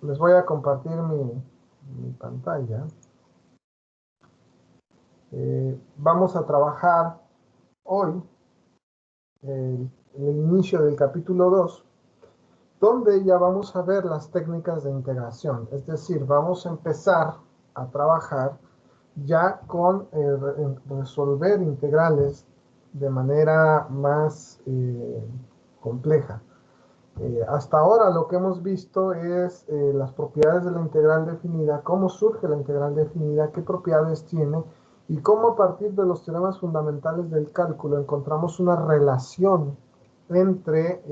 les voy a compartir mi pantalla. Vamos a trabajar hoy el inicio del capítulo 2, donde ya vamos a ver las técnicas de integración. Es decir, vamos a empezar a trabajar ya con resolver integrales de manera más compleja. Hasta ahora lo que hemos visto es las propiedades de la integral definida, cómo surge la integral definida, qué propiedades tiene y cómo a partir de los teoremas fundamentales del cálculo encontramos una relación entre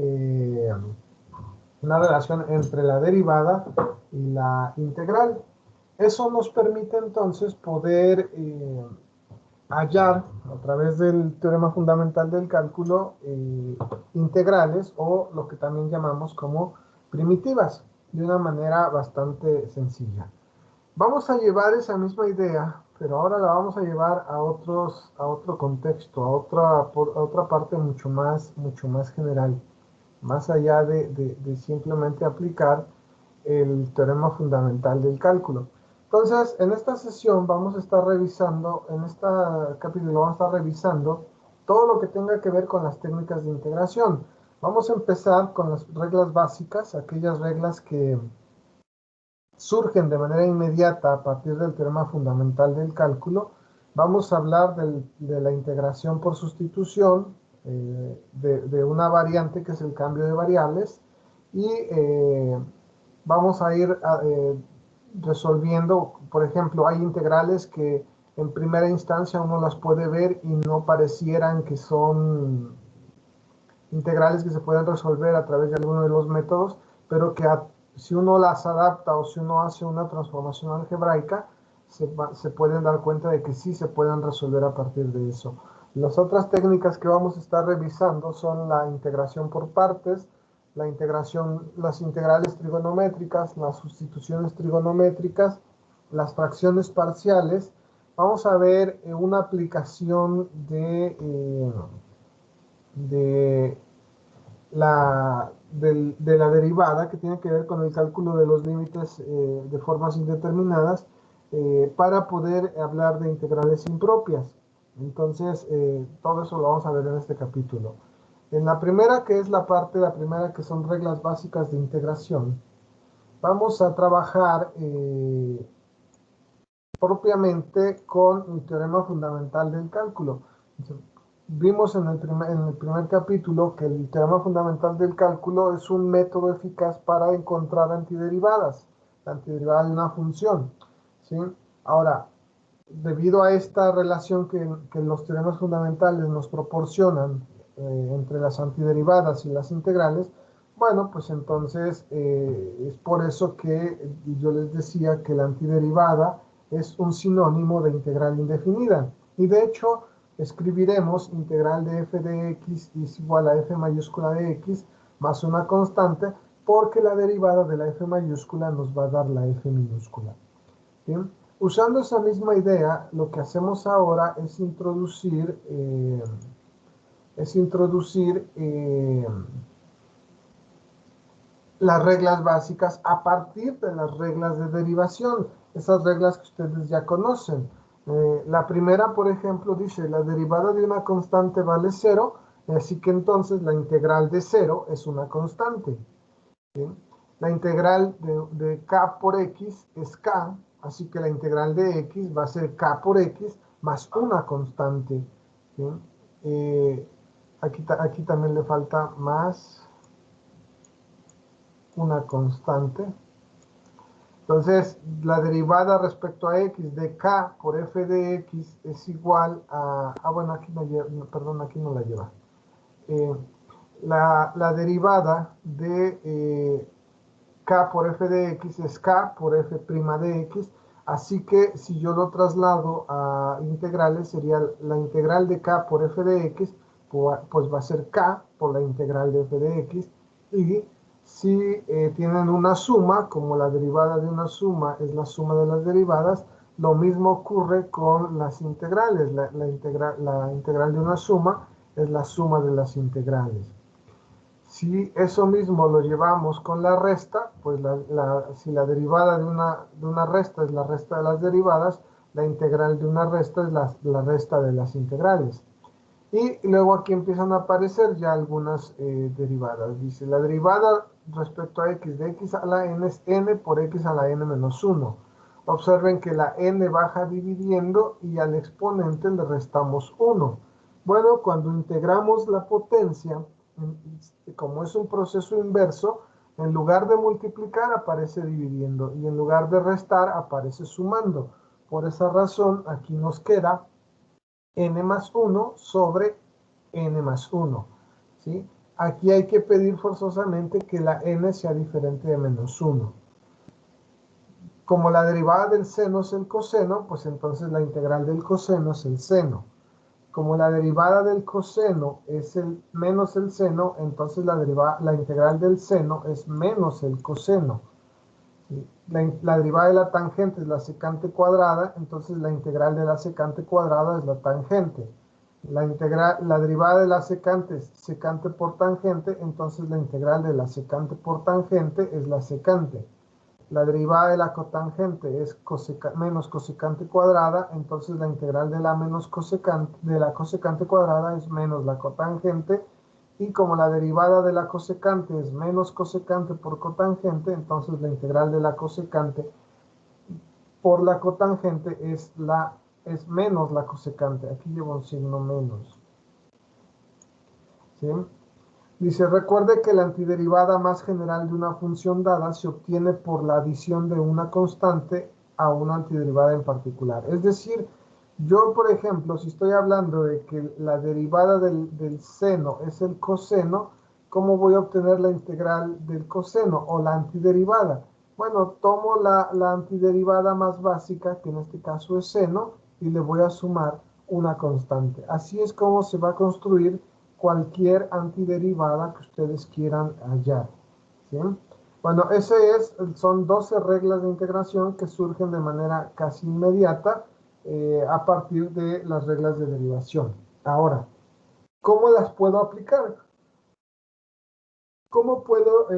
la derivada y la integral. Eso nos permite entonces poder hallar a través del teorema fundamental del cálculo integrales o lo que también llamamos como primitivas de una manera bastante sencilla. Vamos a llevar esa misma idea, pero ahora la vamos a llevar a otro contexto, a otra parte mucho más general, más allá de simplemente aplicar el teorema fundamental del cálculo. Entonces, en esta sesión vamos a estar revisando, en este capítulo vamos a estar revisando todo lo que tenga que ver con las técnicas de integración. Vamos a empezar con las reglas básicas, aquellas reglas que surgen de manera inmediata a partir del teorema fundamental del cálculo. Vamos a hablar de la integración por sustitución, de una variante que es el cambio de variables, y vamos a ir resolviendo. Por ejemplo, hay integrales que en primera instancia uno las puede ver y no parecieran que son integrales que se pueden resolver a través de alguno de los métodos, pero que si uno las adapta o si uno hace una transformación algebraica, se pueden dar cuenta de que sí se pueden resolver a partir de eso. Las otras técnicas que vamos a estar revisando son la integración por partes, las integrales trigonométricas, las sustituciones trigonométricas, las fracciones parciales. Vamos a ver una aplicación de la derivada que tiene que ver con el cálculo de los límites de formas indeterminadas para poder hablar de integrales impropias. Entonces, todo eso lo vamos a ver en este capítulo. En la primera, que es la primera, que son reglas básicas de integración, vamos a trabajar propiamente con el teorema fundamental del cálculo. Vimos en el primer capítulo que el teorema fundamental del cálculo es un método eficaz para encontrar antiderivadas, la antiderivada de una función, ¿sí? Ahora, debido a esta relación que los teoremas fundamentales nos proporcionan entre las antiderivadas y las integrales, bueno, pues entonces es por eso que yo les decía que la antiderivada es un sinónimo de integral indefinida. Y de hecho, escribiremos integral de f de x es igual a f mayúscula de x más una constante, porque la derivada de la f mayúscula nos va a dar la f minúscula. ¿Bien? Usando esa misma idea, lo que hacemos ahora es introducir las reglas básicas a partir de las reglas de derivación, esas reglas que ustedes ya conocen. La primera, por ejemplo, dice la derivada de una constante vale 0, así que entonces la integral de 0 es una constante. ¿Sí? La integral de k por x es k, así que la integral de x va a ser k por x más una constante. ¿Sí? Aquí también le falta más una constante. Entonces, la derivada respecto a x de k por f de x es igual a... bueno, aquí no lleva, perdón, aquí no la lleva. La derivada de k por f de x es k por f' de x, así que si yo lo traslado a integrales, sería la integral de k por f de x, pues va a ser k por la integral de f de x, y si tienen una suma, como la derivada de una suma es la suma de las derivadas, lo mismo ocurre con las integrales. La integral de una suma es la suma de las integrales. Si eso mismo lo llevamos con la resta, pues si la derivada de una resta es la resta de las derivadas, la integral de una resta es la resta de las integrales. Y luego aquí empiezan a aparecer ya algunas derivadas. Dice, la derivada respecto a x de x a la n es n por x a la n menos 1. Observen que la n baja dividiendo y al exponente le restamos 1. Bueno, cuando integramos la potencia, como es un proceso inverso, en lugar de multiplicar aparece dividiendo y en lugar de restar aparece sumando. Por esa razón aquí nos queda n más 1 sobre n más 1. ¿Sí? Aquí hay que pedir forzosamente que la n sea diferente de menos 1. Como la derivada del seno es el coseno, pues entonces la integral del coseno es el seno. Como la derivada del coseno es el menos el seno, entonces la integral del seno es menos el coseno. ¿Sí? La derivada de la tangente es la secante cuadrada, entonces la integral de la secante cuadrada es la tangente. La derivada de la secante es secante por tangente, entonces la integral de la secante por tangente es la secante. La derivada de la cotangente es menos cosecante cuadrada, entonces la integral de la cosecante cuadrada es menos la cotangente, y como la derivada de la cosecante es menos cosecante por cotangente, entonces la integral de la cosecante por la cotangente es menos la cosecante. Aquí llevo un signo menos. ¿Sí? Dice, recuerde que la antiderivada más general de una función dada se obtiene por la adición de una constante a una antiderivada en particular. Es decir, yo, por ejemplo, si estoy hablando de que la derivada del seno es el coseno, ¿cómo voy a obtener la integral del coseno o la antiderivada? Bueno, tomo la antiderivada más básica, que en este caso es seno, y le voy a sumar una constante. Así es como se va a construir cualquier antiderivada que ustedes quieran hallar. ¿Sí? Bueno, son 12 reglas de integración que surgen de manera casi inmediata a partir de las reglas de derivación. Ahora, ¿cómo las puedo aplicar? ¿Cómo puedo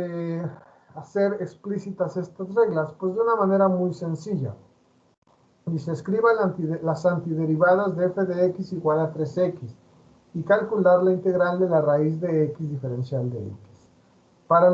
hacer explícitas estas reglas? Pues de una manera muy sencilla. Dice, escriba las antiderivadas de f de x igual a 3x y calcular la integral de la raíz de x diferencial de x. Para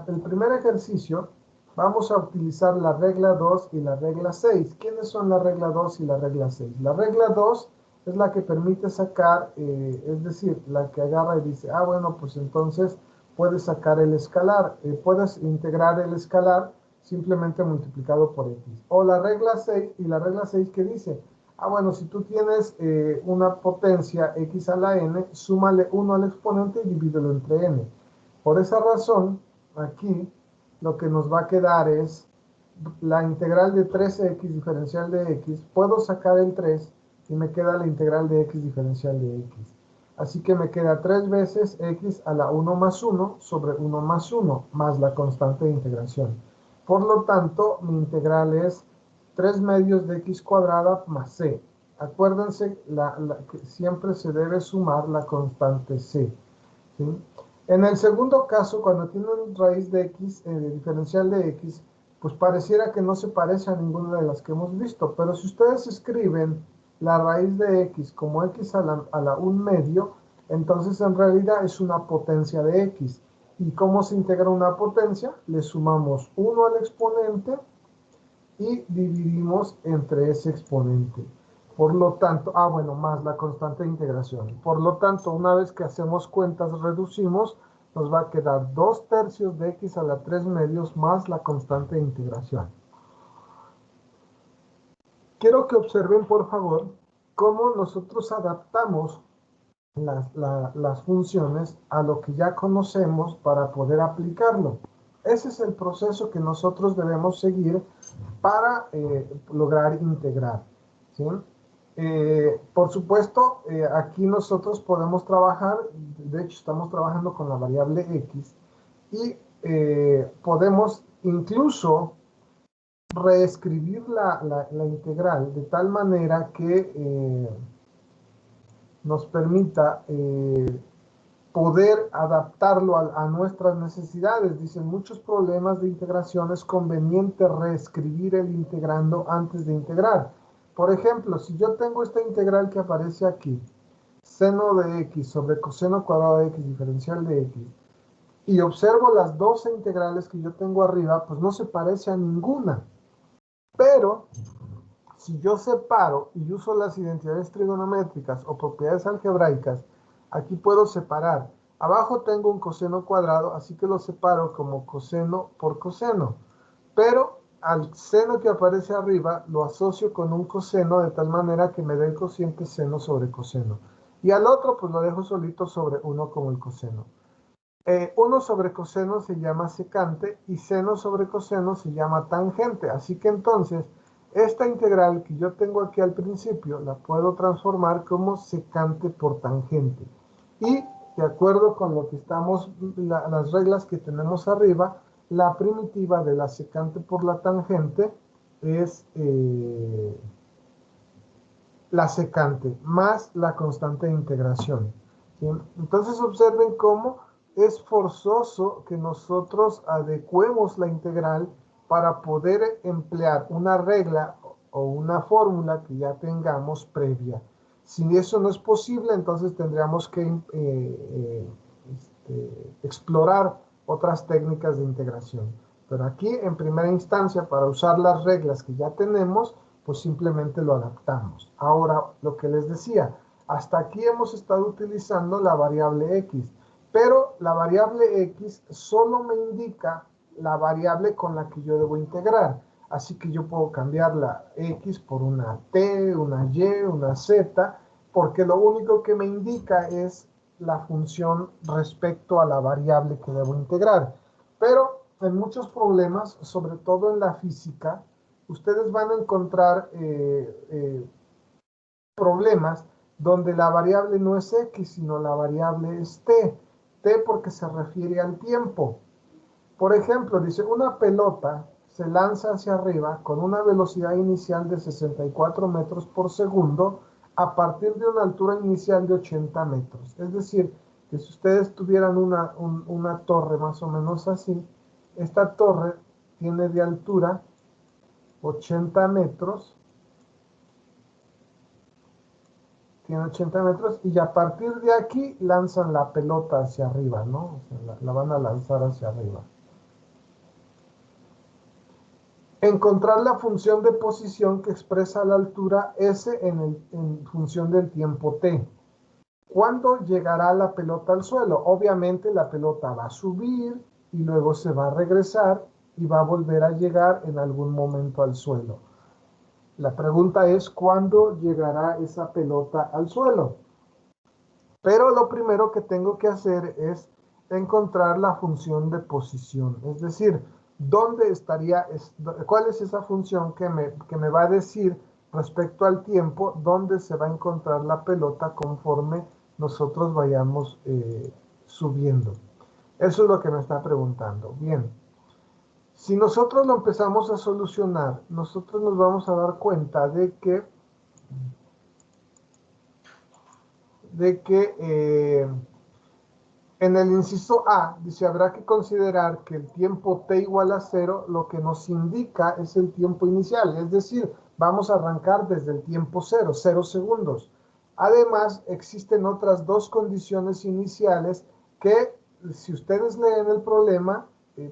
el primer ejercicio vamos a utilizar la regla 2 y la regla 6. ¿Quiénes son la regla 2 y la regla 6? La regla 2 es la que permite sacar, es decir, la que agarra y dice, bueno, pues entonces puedes sacar el escalar, puedes integrar el escalar simplemente multiplicado por x. O la regla 6, y la regla 6 que dice, bueno, si tú tienes una potencia x a la n, súmale 1 al exponente y divídelo entre n. Por esa razón, aquí lo que nos va a quedar es la integral de 3x diferencial de x. Puedo sacar el 3 y me queda la integral de x diferencial de x. Así que me queda 3 veces x a la 1 más 1 sobre 1 más 1 más la constante de integración. Por lo tanto, mi integral es 3 medios de x cuadrada más c. Acuérdense que siempre se debe sumar la constante c. ¿Sí? En el segundo caso, cuando tienen raíz de x, diferencial de x, pues pareciera que no se parece a ninguna de las que hemos visto, pero si ustedes escriben la raíz de x como x a la 1 medio, entonces en realidad es una potencia de x. ¿Y cómo se integra una potencia? Le sumamos 1 al exponente y dividimos entre ese exponente. Por lo tanto, bueno, más la constante de integración. Por lo tanto, una vez que hacemos cuentas, reducimos, nos va a quedar 2/3 de x a la 3 medios más la constante de integración. Quiero que observen, por favor, cómo nosotros adaptamos las funciones a lo que ya conocemos para poder aplicarlo. Ese es el proceso que nosotros debemos seguir para lograr integrar. ¿Sí? Por supuesto, aquí nosotros podemos trabajar, de hecho estamos trabajando con la variable x, y podemos incluso reescribir la integral de tal manera que nos permita poder adaptarlo a nuestras necesidades. Dicen, muchos problemas de integración es conveniente reescribir el integrando antes de integrar. Por ejemplo, si yo tengo esta integral que aparece aquí, seno de x sobre coseno cuadrado de x diferencial de x, y observo las 12 integrales que yo tengo arriba, pues no se parece a ninguna. Pero si yo separo y uso las identidades trigonométricas o propiedades algebraicas, aquí puedo separar. Abajo tengo un coseno cuadrado, así que lo separo como coseno por coseno. Pero al seno que aparece arriba lo asocio con un coseno de tal manera que me dé el cociente seno sobre coseno. Y al otro pues lo dejo solito sobre 1 como el coseno. 1 sobre coseno se llama secante y seno sobre coseno se llama tangente. Así que entonces, esta integral que yo tengo aquí al principio la puedo transformar como secante por tangente. Y de acuerdo con lo que estamos, las reglas que tenemos arriba, la primitiva de la secante por la tangente es la secante más la constante de integración. ¿Sí? Entonces observen cómo es forzoso que nosotros adecuemos la integral para poder emplear una regla o una fórmula que ya tengamos previa. Si eso no es posible, entonces tendríamos que explorar otras técnicas de integración. Pero aquí, en primera instancia, para usar las reglas que ya tenemos, pues simplemente lo adaptamos. Ahora, lo que les decía, hasta aquí hemos estado utilizando la variable x, pero la variable x solo me indica la variable con la que yo debo integrar. Así que yo puedo cambiar la x por una t, una y, una z, porque lo único que me indica es la función respecto a la variable que debo integrar. Pero en muchos problemas, sobre todo en la física, ustedes van a encontrar problemas donde la variable no es x, sino la variable es t. T porque se refiere al tiempo. Por ejemplo, dice, una pelota se lanza hacia arriba con una velocidad inicial de 64 metros por segundo a partir de una altura inicial de 80 metros. Es decir, que si ustedes tuvieran una torre más o menos así, esta torre tiene de altura 80 metros, tiene 80 metros y a partir de aquí lanzan la pelota hacia arriba, ¿no? O sea, la van a lanzar hacia arriba. Encontrar la función de posición que expresa la altura S en función del tiempo t. ¿Cuándo llegará la pelota al suelo? Obviamente la pelota va a subir y luego se va a regresar y va a volver a llegar en algún momento al suelo. La pregunta es, ¿cuándo llegará esa pelota al suelo? Pero lo primero que tengo que hacer es encontrar la función de posición. Es decir, ¿dónde estaría, cuál es esa función que me va a decir respecto al tiempo, dónde se va a encontrar la pelota conforme nosotros vayamos subiendo? Eso es lo que me está preguntando. Bien, si nosotros lo empezamos a solucionar, nosotros nos vamos a dar cuenta de que en el inciso A, dice, habrá que considerar que el tiempo t igual a 0, lo que nos indica es el tiempo inicial, es decir, vamos a arrancar desde el tiempo 0, 0 segundos. Además, existen otras dos condiciones iniciales que, si ustedes leen el problema,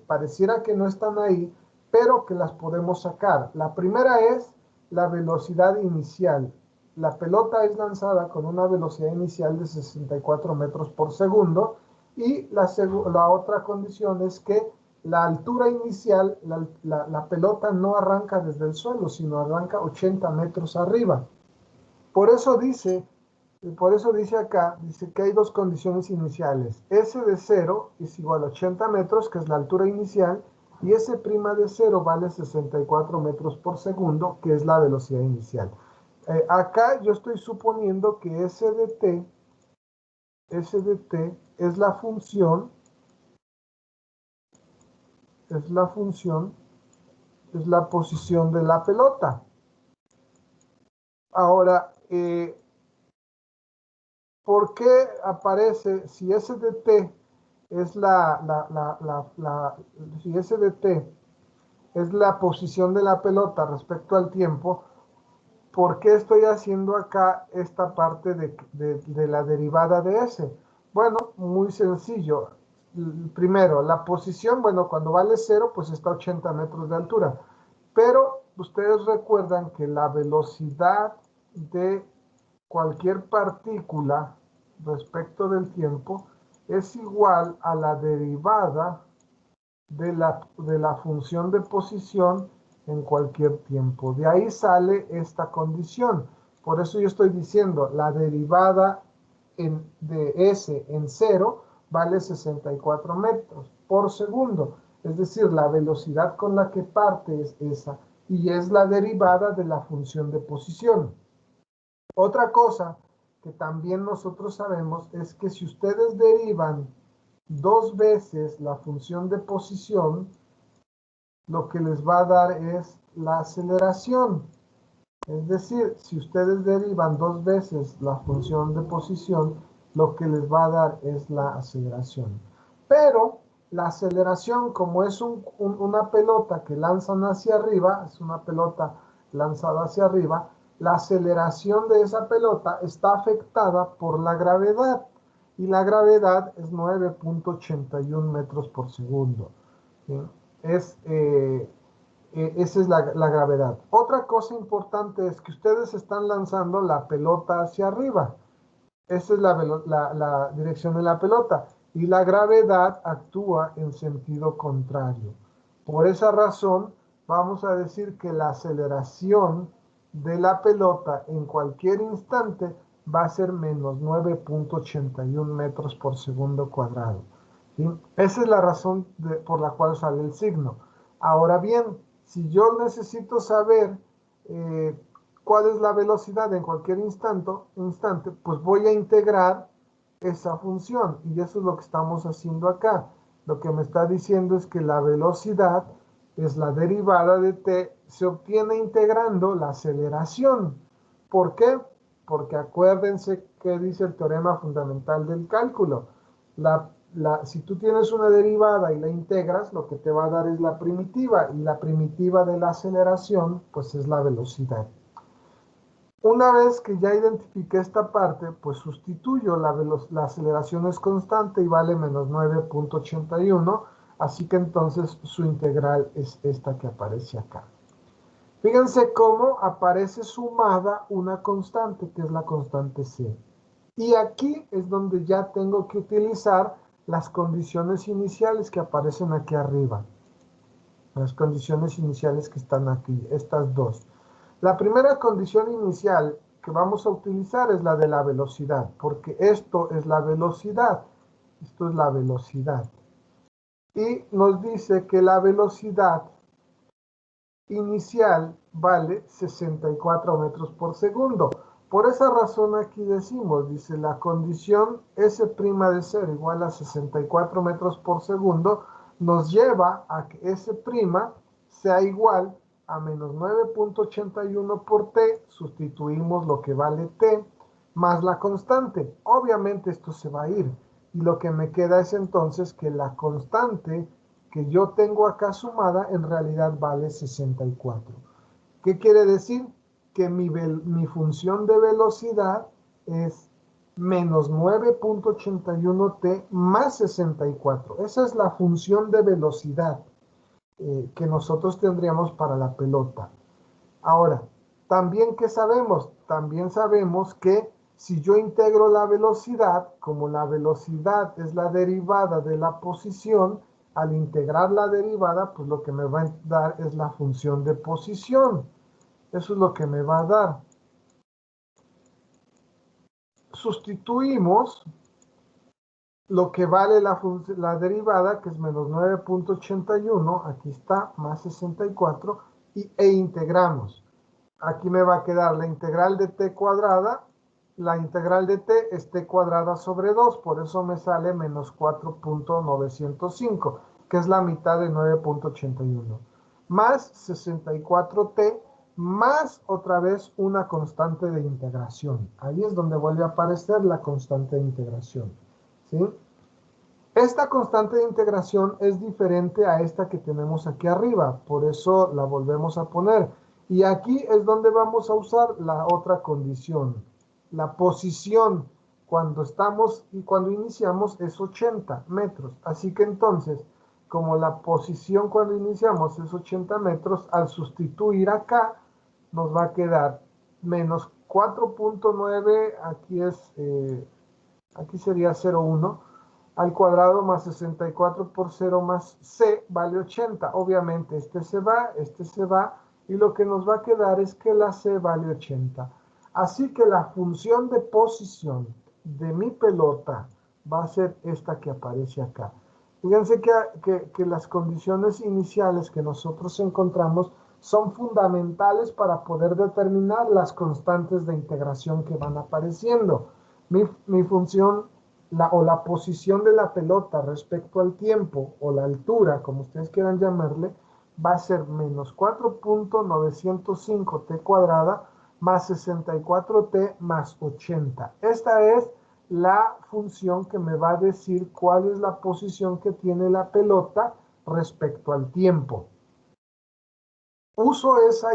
pareciera que no están ahí, pero que las podemos sacar. La primera es la velocidad inicial. La pelota es lanzada con una velocidad inicial de 64 metros por segundo y la otra condición es que la altura inicial, la pelota no arranca desde el suelo, sino arranca 80 metros arriba. Por eso dice acá, dice que hay dos condiciones iniciales. S de 0 es igual a 80 metros, que es la altura inicial, y S' de 0 vale 64 metros por segundo, que es la velocidad inicial. Acá yo estoy suponiendo que S de t es la función, es la posición de la pelota. Ahora, ¿Por qué aparece, si S de t es si S de t es la posición de la pelota respecto al tiempo? ¿Por qué estoy haciendo acá esta parte de la derivada de S? Bueno, muy sencillo. Primero, la posición, bueno, cuando vale 0, pues está a 80 metros de altura. Pero ustedes recuerdan que la velocidad de cualquier partícula respecto del tiempo es igual a la derivada de la función de posición en cualquier tiempo. De ahí sale esta condición. Por eso yo estoy diciendo, la derivada de S en 0 vale 64 metros por segundo. Es decir, la velocidad con la que parte es esa y es la derivada de la función de posición. Otra cosa que también nosotros sabemos es que si ustedes derivan dos veces la función de posición, lo que les va a dar es la aceleración. Es decir, si ustedes derivan dos veces la función de posición, lo que les va a dar es la aceleración. Pero la aceleración, como es una pelota que lanzan hacia arriba, es una pelota lanzada hacia arriba, la aceleración de esa pelota está afectada por la gravedad. Y la gravedad es 9.81 metros por segundo. ¿Sí? Esa es la gravedad. Otra cosa importante es que ustedes están lanzando la pelota hacia arriba. Esa es la dirección de la pelota. Y la gravedad actúa en sentido contrario. Por esa razón, vamos a decir que la aceleración de la pelota en cualquier instante va a ser menos 9.81 metros por segundo cuadrado. ¿Sí? Esa es la razón por la cual sale el signo. Ahora bien, si yo necesito saber cuál es la velocidad en cualquier instante, pues voy a integrar esa función. Y eso es lo que estamos haciendo acá. Lo que me está diciendo es que la velocidad es la derivada de t, se obtiene integrando la aceleración. ¿Por qué? Porque acuérdense que dice el teorema fundamental del cálculo. Si tú tienes una derivada y la integras, lo que te va a dar es la primitiva, y la primitiva de la aceleración, pues es la velocidad. Una vez que ya identifiqué esta parte, pues sustituyo la aceleración es constante y vale menos 9.81, así que entonces su integral es esta que aparece acá. Fíjense cómo aparece sumada una constante, que es la constante C. Y aquí es donde ya tengo que utilizar las condiciones iniciales que aparecen aquí arriba. Las condiciones iniciales que están aquí, estas dos. La primera condición inicial que vamos a utilizar es la de la velocidad, porque esto es la velocidad. Esto es la velocidad. Y nos dice que la velocidad inicial vale 64 metros por segundo. Por esa razón aquí decimos, dice, la condición S' de 0 igual a 64 metros por segundo nos lleva a que S' sea igual a menos 9.81 por t, sustituimos lo que vale t, más la constante. Obviamente esto se va a ir, y lo que me queda es entonces que la constante que yo tengo acá sumada en realidad vale 64. ¿Qué quiere decir? Que mi función de velocidad es menos 9.81t más 64. Esa es la función de velocidad que nosotros tendríamos para la pelota. Ahora, también ¿qué sabemos? También sabemos que si yo integro la velocidad, como la velocidad es la derivada de la posición, al integrar la derivada, pues lo que me va a dar es la función de posición. Eso es lo que me va a dar. Sustituimos lo que vale la derivada, que es menos 9.81, aquí está, más 64, e integramos. Aquí me va a quedar la integral de t cuadrada. La integral de t es t cuadrada sobre 2, por eso me sale menos 4.905, que es la mitad de 9.81. Más 64t, más otra vez una constante de integración. Ahí es donde vuelve a aparecer la constante de integración, ¿sí? Esta constante de integración es diferente a esta que tenemos aquí arriba, por eso la volvemos a poner. Y aquí es donde vamos a usar la otra condición. La posición cuando estamos y cuando iniciamos es 80 metros. Así que entonces, como la posición cuando iniciamos es 80 metros, al sustituir acá, nos va a quedar menos 4.9, aquí sería 0,1 al cuadrado más 64 por 0 más c vale 80. Obviamente este se va, y lo que nos va a quedar es que la c vale 80. Así que la función de posición de mi pelota va a ser esta que aparece acá. Fíjense que las condiciones iniciales que nosotros encontramos son fundamentales para poder determinar las constantes de integración que van apareciendo. Mi función la posición de la pelota respecto al tiempo o la altura, como ustedes quieran llamarle, va a ser menos 4.905 t cuadrada más 64t más 80. Esta es la función que me va a decir cuál es la posición que tiene la pelota respecto al tiempo. Uso esa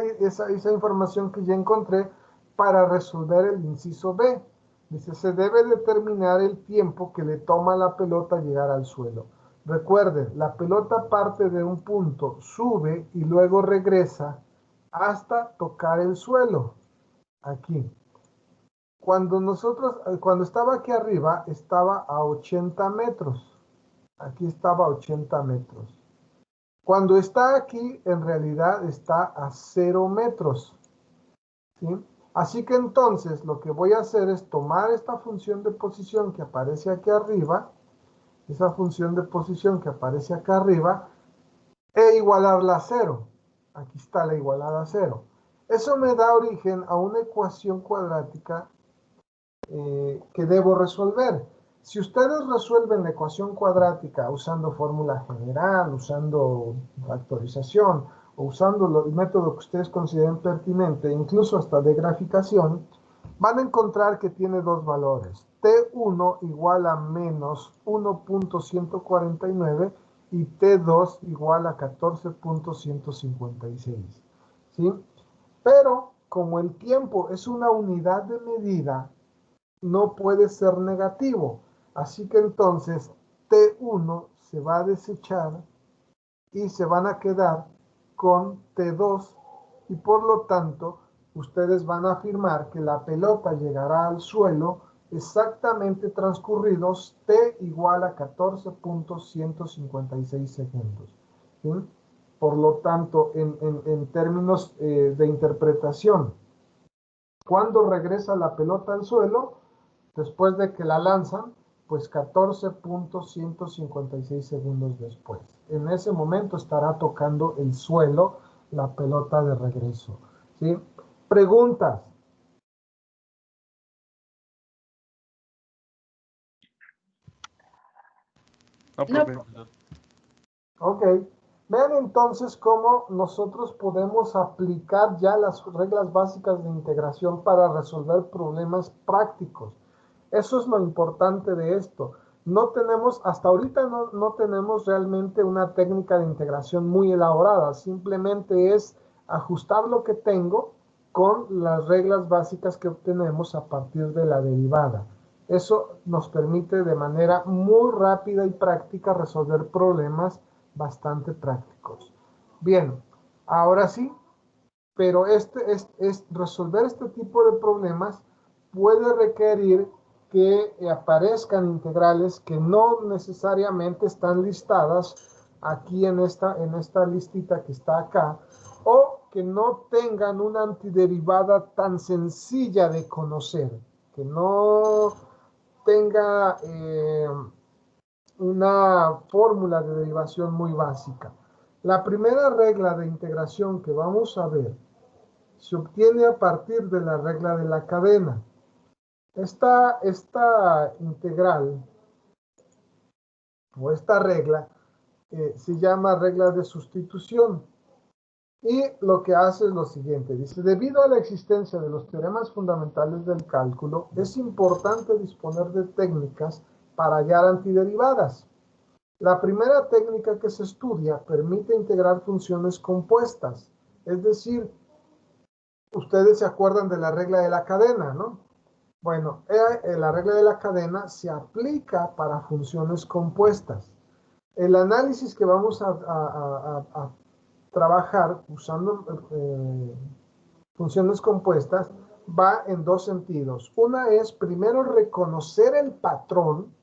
información que ya encontré para resolver el inciso B. Dice, se debe determinar el tiempo que le toma a la pelota llegar al suelo. Recuerden, la pelota parte de un punto, sube y luego regresa hasta tocar el suelo. Aquí. Cuando estaba aquí arriba, estaba a 80 metros. Aquí estaba a 80 metros. Cuando está aquí, en realidad está a 0 metros. ¿Sí? Así que entonces lo que voy a hacer es tomar esta función de posición que aparece aquí arriba, esa función de posición que aparece acá arriba, e igualarla a 0. Aquí está la igualada a 0. Eso me da origen a una ecuación cuadrática que debo resolver. Si ustedes resuelven la ecuación cuadrática usando fórmula general, usando factorización o usando el método que ustedes consideren pertinente, incluso hasta de graficación, van a encontrar que tiene dos valores. T1 igual a menos 1.149 y T2 igual a 14.156. ¿Sí? Pero como el tiempo es una unidad de medida, no puede ser negativo. Así que entonces T1 se va a desechar y se van a quedar con T2 y por lo tanto ustedes van a afirmar que la pelota llegará al suelo exactamente transcurridos T igual a 14.156 segundos. ¿Sí? Por lo tanto, en términos de interpretación, cuando regresa la pelota al suelo, después de que la lanzan, pues 14.156 segundos después. En ese momento estará tocando el suelo la pelota de regreso. ¿Sí? Preguntas. No, No, profe. Ok. Vean entonces cómo nosotros podemos aplicar ya las reglas básicas de integración para resolver problemas prácticos. Eso es lo importante de esto. No tenemos, hasta ahorita no tenemos realmente una técnica de integración muy elaborada. Simplemente es ajustar lo que tengo con las reglas básicas que obtenemos a partir de la derivada. Eso nos permite de manera muy rápida y práctica resolver problemas bastante prácticos. Bien, ahora sí, pero resolver este tipo de problemas puede requerir que aparezcan integrales que no necesariamente están listadas aquí en esta listita que está acá, o que no tengan una antiderivada tan sencilla de conocer, que no tenga una fórmula de derivación muy básica. La primera regla de integración que vamos a ver se obtiene a partir de la regla de la cadena. Esta integral o esta regla se llama regla de sustitución. Y lo que hace es lo siguiente, dice, debido a la existencia de los teoremas fundamentales del cálculo, es importante disponer de técnicas para hallar antiderivadas. La primera técnica que se estudia permite integrar funciones compuestas, es decir, ustedes se acuerdan de la regla de la cadena, ¿no? Bueno, la regla de la cadena se aplica para funciones compuestas. El análisis que vamos a trabajar usando funciones compuestas va en dos sentidos. Una es primero reconocer el patrón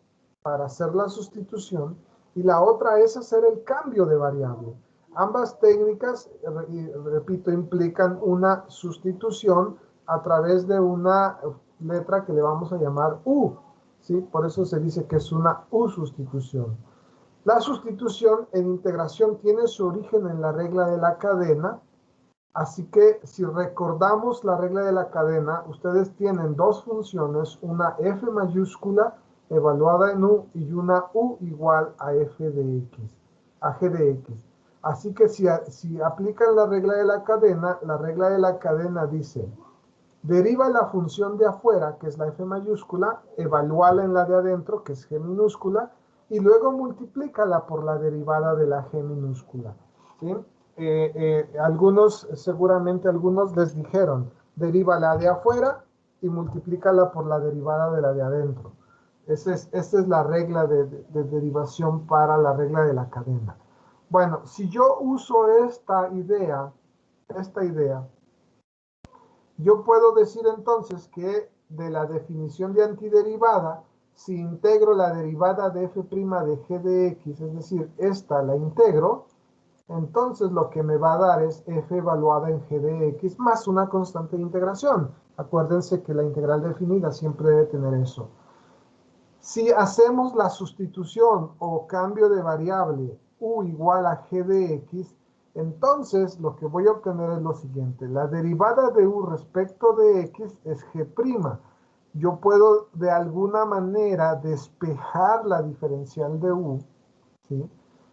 para hacer la sustitución y la otra es hacer el cambio de variable. Ambas técnicas, repito, implican una sustitución a través de una letra que le vamos a llamar U, ¿sí? Por eso se dice que es una U-sustitución. La sustitución en integración tiene su origen en la regla de la cadena, así que si recordamos la regla de la cadena, ustedes tienen dos funciones, una f mayúscula evaluada en u y una u igual a f de x, a g de x. Así que si aplican la regla de la cadena dice, deriva la función de afuera, que es la f mayúscula, evalúala en la de adentro, que es g minúscula, y luego multiplícala por la derivada de la g minúscula, ¿sí? Seguramente algunos les dijeron, deriva la de afuera y multiplícala por la derivada de la de adentro. Esta es la regla de derivación para la regla de la cadena. Bueno, si yo uso esta idea, yo puedo decir entonces que de la definición de antiderivada, si integro la derivada de f' de g de x, es decir, esta la integro, entonces lo que me va a dar es f evaluada en g de x más una constante de integración. Acuérdense que la integral definida siempre debe tener eso. Si hacemos la sustitución o cambio de variable u igual a g de x, entonces lo que voy a obtener es lo siguiente. La derivada de u respecto de x es g'. Yo puedo de alguna manera despejar la diferencial de u, ¿sí?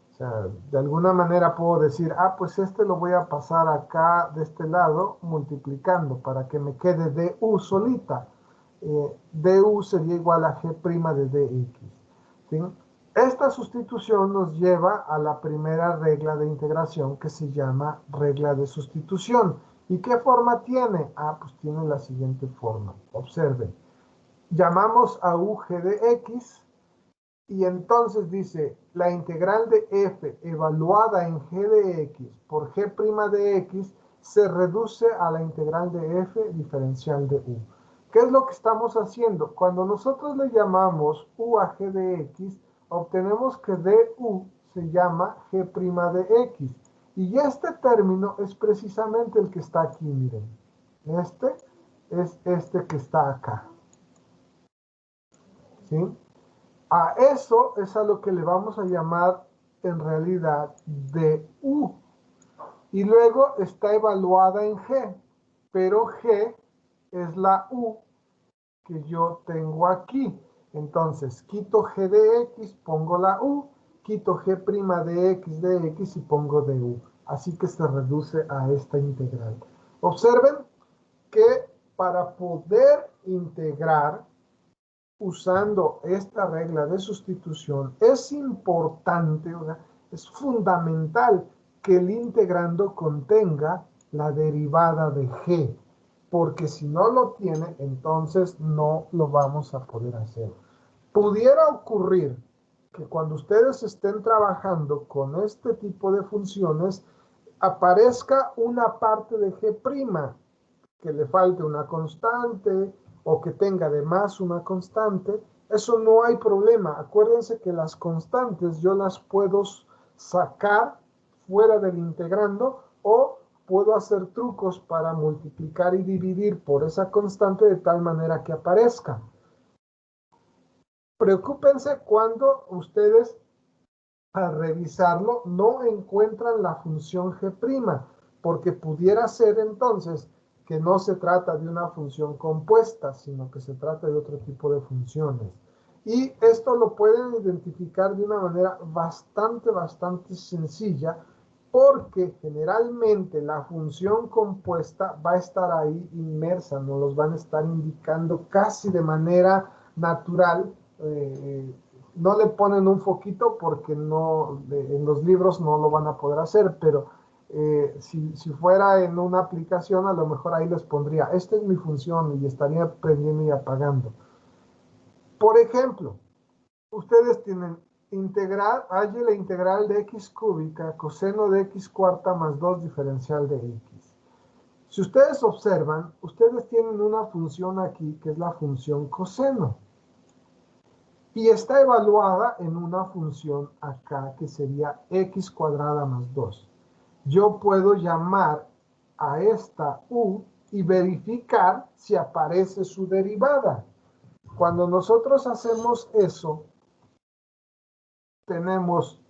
O sea, de alguna manera puedo decir, pues este lo voy a pasar acá de este lado multiplicando para que me quede du solita. Du sería igual a g' de dx, ¿sí? Esta sustitución nos lleva a la primera regla de integración que se llama regla de sustitución. ¿Y qué forma tiene? Pues tiene la siguiente forma. Observen. Llamamos a u g de x y entonces dice la integral de f evaluada en g de x por g' de x se reduce a la integral de f diferencial de u. ¿Qué es lo que estamos haciendo? Cuando nosotros le llamamos u a g de x, obtenemos que du se llama g' de x. Y este término es precisamente el que está aquí, miren. Este es este que está acá. ¿Sí? A eso es a lo que le vamos a llamar en realidad du. Y luego está evaluada en g, pero g es la u que yo tengo aquí. Entonces, quito g de x, pongo la u, quito g' de x y pongo du. Así que se reduce a esta integral. Observen que para poder integrar usando esta regla de sustitución, es importante, o sea, es fundamental que el integrando contenga la derivada de g, porque si no lo tiene, entonces no lo vamos a poder hacer. Pudiera ocurrir que cuando ustedes estén trabajando con este tipo de funciones, aparezca una parte de g', que le falte una constante o que tenga además una constante, eso no hay problema. Acuérdense que las constantes yo las puedo sacar fuera del integrando o puedo hacer trucos para multiplicar y dividir por esa constante de tal manera que aparezca. Preocúpense cuando ustedes al revisarlo no encuentran la función g', porque pudiera ser entonces que no se trata de una función compuesta, sino que se trata de otro tipo de funciones. Y esto lo pueden identificar de una manera bastante sencilla porque generalmente la función compuesta va a estar ahí inmersa, nos los van a estar indicando casi de manera natural. No le ponen un foquito porque no, en los libros no lo van a poder hacer, pero si fuera en una aplicación, a lo mejor ahí les pondría, esta es mi función y estaría prendiendo y apagando. Por ejemplo, ustedes tienen integral, hay la integral de x cúbica, coseno de x cuarta más 2 diferencial de x. Si ustedes observan, ustedes tienen una función aquí que es la función coseno. Y está evaluada en una función acá que sería x cuadrada más 2. Yo puedo llamar a esta u y verificar si aparece su derivada. Cuando nosotros hacemos eso, tenemos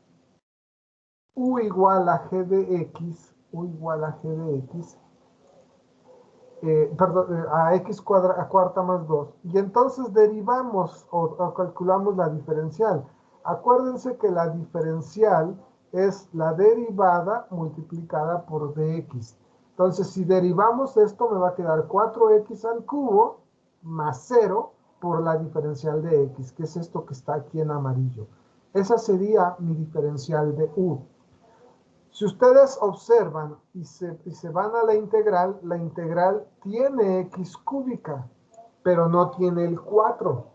u igual a g de x, u igual a g de x, a x cuarta más 2. Y entonces derivamos o calculamos la diferencial. Acuérdense que la diferencial es la derivada multiplicada por dx. Entonces, si derivamos esto, me va a quedar 4x al cubo más 0 por la diferencial de x, que es esto que está aquí en amarillo. Esa sería mi diferencial de u. Si ustedes observan y se van a la integral tiene x cúbica, pero no tiene el 4.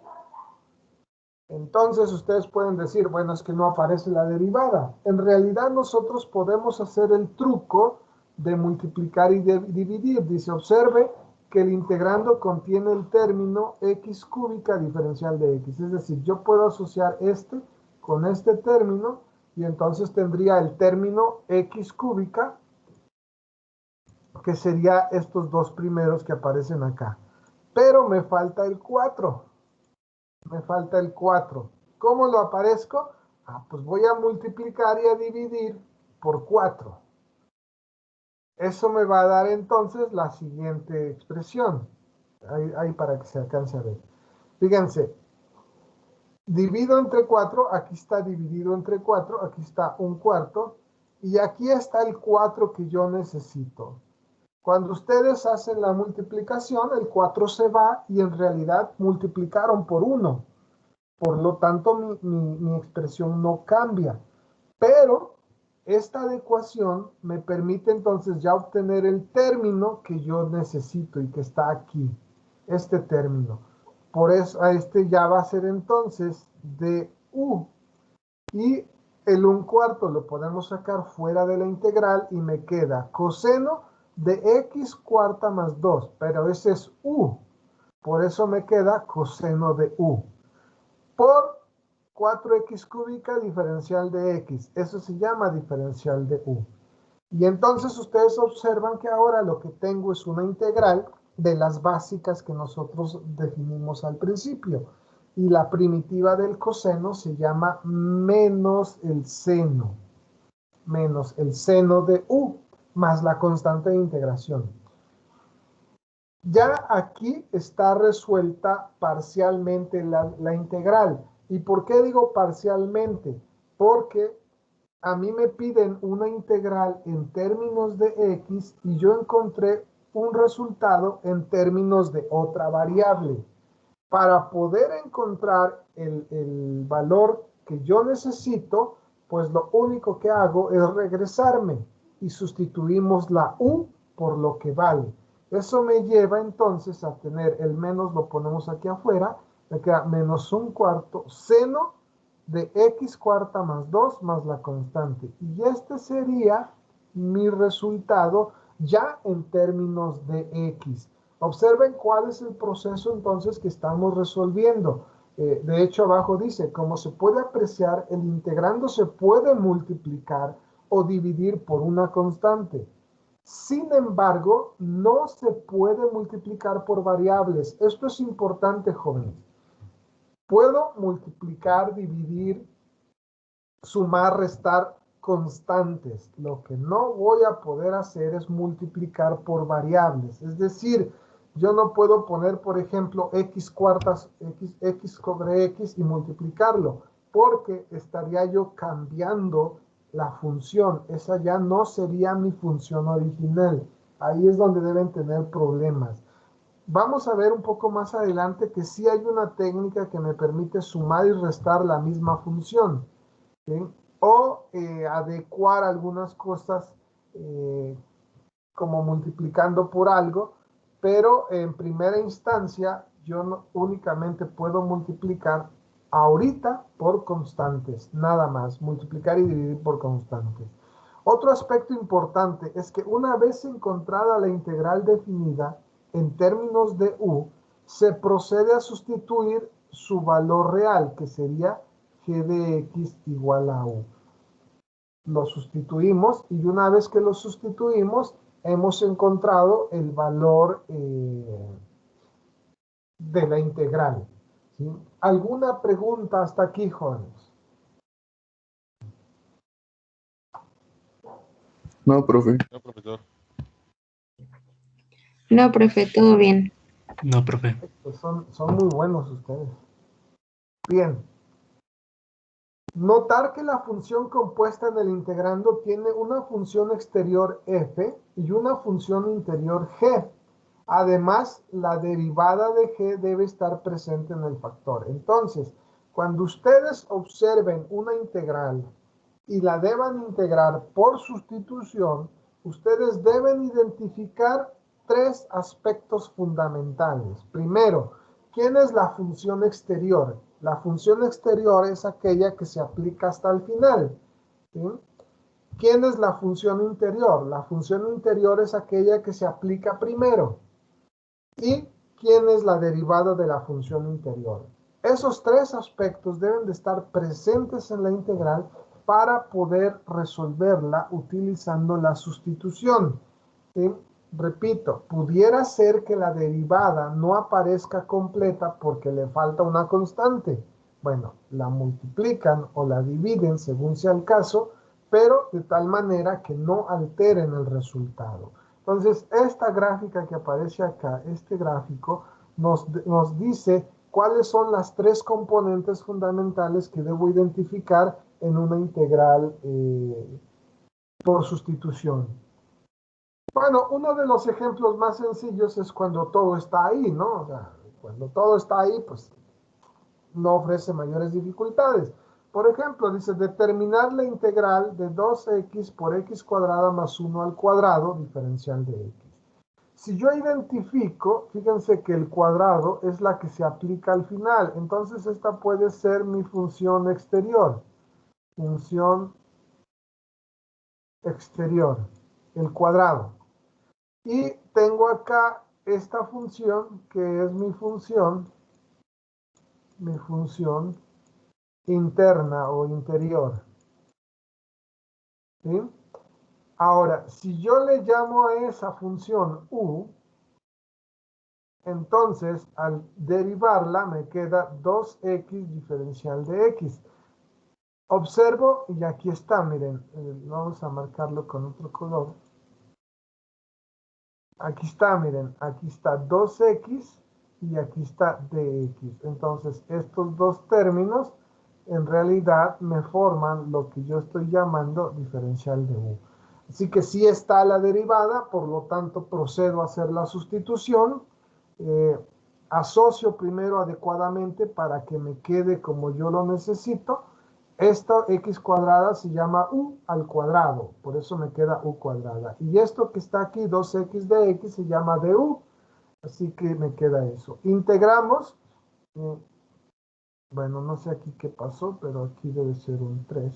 Entonces ustedes pueden decir, bueno, es que no aparece la derivada. En realidad nosotros podemos hacer el truco de multiplicar y de dividir. Dice, observe que el integrando contiene el término x cúbica diferencial de x. Es decir, yo puedo asociar este con este término y entonces tendría el término x cúbica, que sería estos dos primeros que aparecen acá. Pero me falta el 4. Me falta el 4. ¿Cómo lo aparezco? Pues voy a multiplicar y a dividir por 4. Eso me va a dar entonces la siguiente expresión. Ahí para que se alcance a ver. Fíjense, divido entre 4, aquí está dividido entre 4, aquí está un cuarto, y aquí está el 4 que yo necesito. Cuando ustedes hacen la multiplicación, el 4 se va y en realidad multiplicaron por 1. Por lo tanto, mi expresión no cambia. Pero esta adecuación me permite entonces ya obtener el término que yo necesito y que está aquí. Este término. Por eso este ya va a ser entonces de u. Y el 1/4 lo podemos sacar fuera de la integral y me queda coseno de x cuarta más 2. Pero ese es u. Por eso me queda coseno de u. Por 4x cúbica diferencial de x. Eso se llama diferencial de u. Y entonces ustedes observan que ahora lo que tengo es una integral de las básicas que nosotros definimos al principio. Y la primitiva del coseno se llama menos el seno. Menos el seno de u más la constante de integración. Ya aquí está resuelta parcialmente la integral. ¿Y por qué digo parcialmente? Porque a mí me piden una integral en términos de x y yo encontré un resultado en términos de otra variable. Para poder encontrar el valor que yo necesito, pues lo único que hago es regresarme y sustituimos la u por lo que vale. Eso me lleva entonces a tener el menos, lo ponemos aquí afuera, me queda menos 1/4 seno de x cuarta más 2 más la constante. Y este sería mi resultado ya en términos de x. Observen cuál es el proceso entonces que estamos resolviendo. De hecho, abajo dice, como se puede apreciar, el integrando se puede multiplicar o dividir por una constante. Sin embargo, no se puede multiplicar por variables. Esto es importante, jóvenes. Puedo multiplicar, dividir, sumar, restar constantes. Lo que no voy a poder hacer es multiplicar por variables. Es decir, yo no puedo poner, por ejemplo, x cuartas, x sobre x y multiplicarlo, porque estaría yo cambiando la función. Esa ya no sería mi función original. Ahí es donde deben tener problemas. Vamos a ver un poco más adelante que sí hay una técnica que me permite sumar y restar la misma función, ¿sí? O adecuar algunas cosas como multiplicando por algo, pero en primera instancia yo únicamente puedo multiplicar ahorita por constantes, nada más, multiplicar y dividir por constantes. Otro aspecto importante es que una vez encontrada la integral definida en términos de u, se procede a sustituir su valor real, que sería g de x igual a u. Lo sustituimos y una vez que lo sustituimos, hemos encontrado el valor de la integral, ¿sí? ¿Alguna pregunta hasta aquí, jóvenes? No, profe. No, profesor. No, profe, todo bien. No, profe. Pues son muy buenos ustedes. Bien. Notar que la función compuesta en el integrando tiene una función exterior f y una función interior g. Además, la derivada de g debe estar presente en el factor. Entonces, cuando ustedes observen una integral y la deban integrar por sustitución, ustedes deben identificar tres aspectos fundamentales. Primero, ¿quién es la función exterior? La función exterior es aquella que se aplica hasta el final, ¿sí? ¿Quién es la función interior? La función interior es aquella que se aplica primero. ¿Y quién es la derivada de la función interior? Esos tres aspectos deben de estar presentes en la integral para poder resolverla utilizando la sustitución, ¿sí? Repito, pudiera ser que la derivada no aparezca completa porque le falta una constante. Bueno, la multiplican o la dividen según sea el caso, pero de tal manera que no alteren el resultado. Entonces, esta gráfica que aparece acá, este gráfico, nos dice cuáles son las tres componentes fundamentales que debo identificar en una integral por sustitución. Bueno, uno de los ejemplos más sencillos es cuando todo está ahí, ¿no? O sea, cuando todo está ahí, pues no ofrece mayores dificultades. Por ejemplo, dice determinar la integral de 2x por x cuadrada más 1 al cuadrado, diferencial de x. Si yo identifico, fíjense que el cuadrado es la que se aplica al final, entonces esta puede ser mi función exterior. Función exterior, el cuadrado. Y tengo acá esta función que es mi función interna o interior, ¿sí? Ahora, si yo le llamo a esa función u, entonces al derivarla me queda 2x diferencial de x. Observo y aquí está, miren, vamos a marcarlo con otro color. Aquí está, miren, aquí está 2x y aquí está dx. Entonces, estos dos términos en realidad me forman lo que yo estoy llamando diferencial de u. Así que sí está la derivada, por lo tanto procedo a hacer la sustitución. Asocio primero adecuadamente para que me quede como yo lo necesito. Esta x cuadrada se llama u al cuadrado, por eso me queda u cuadrada. Y esto que está aquí, 2x de x, se llama du, así que me queda eso. Integramos, bueno, no sé aquí qué pasó, pero aquí debe ser un 3.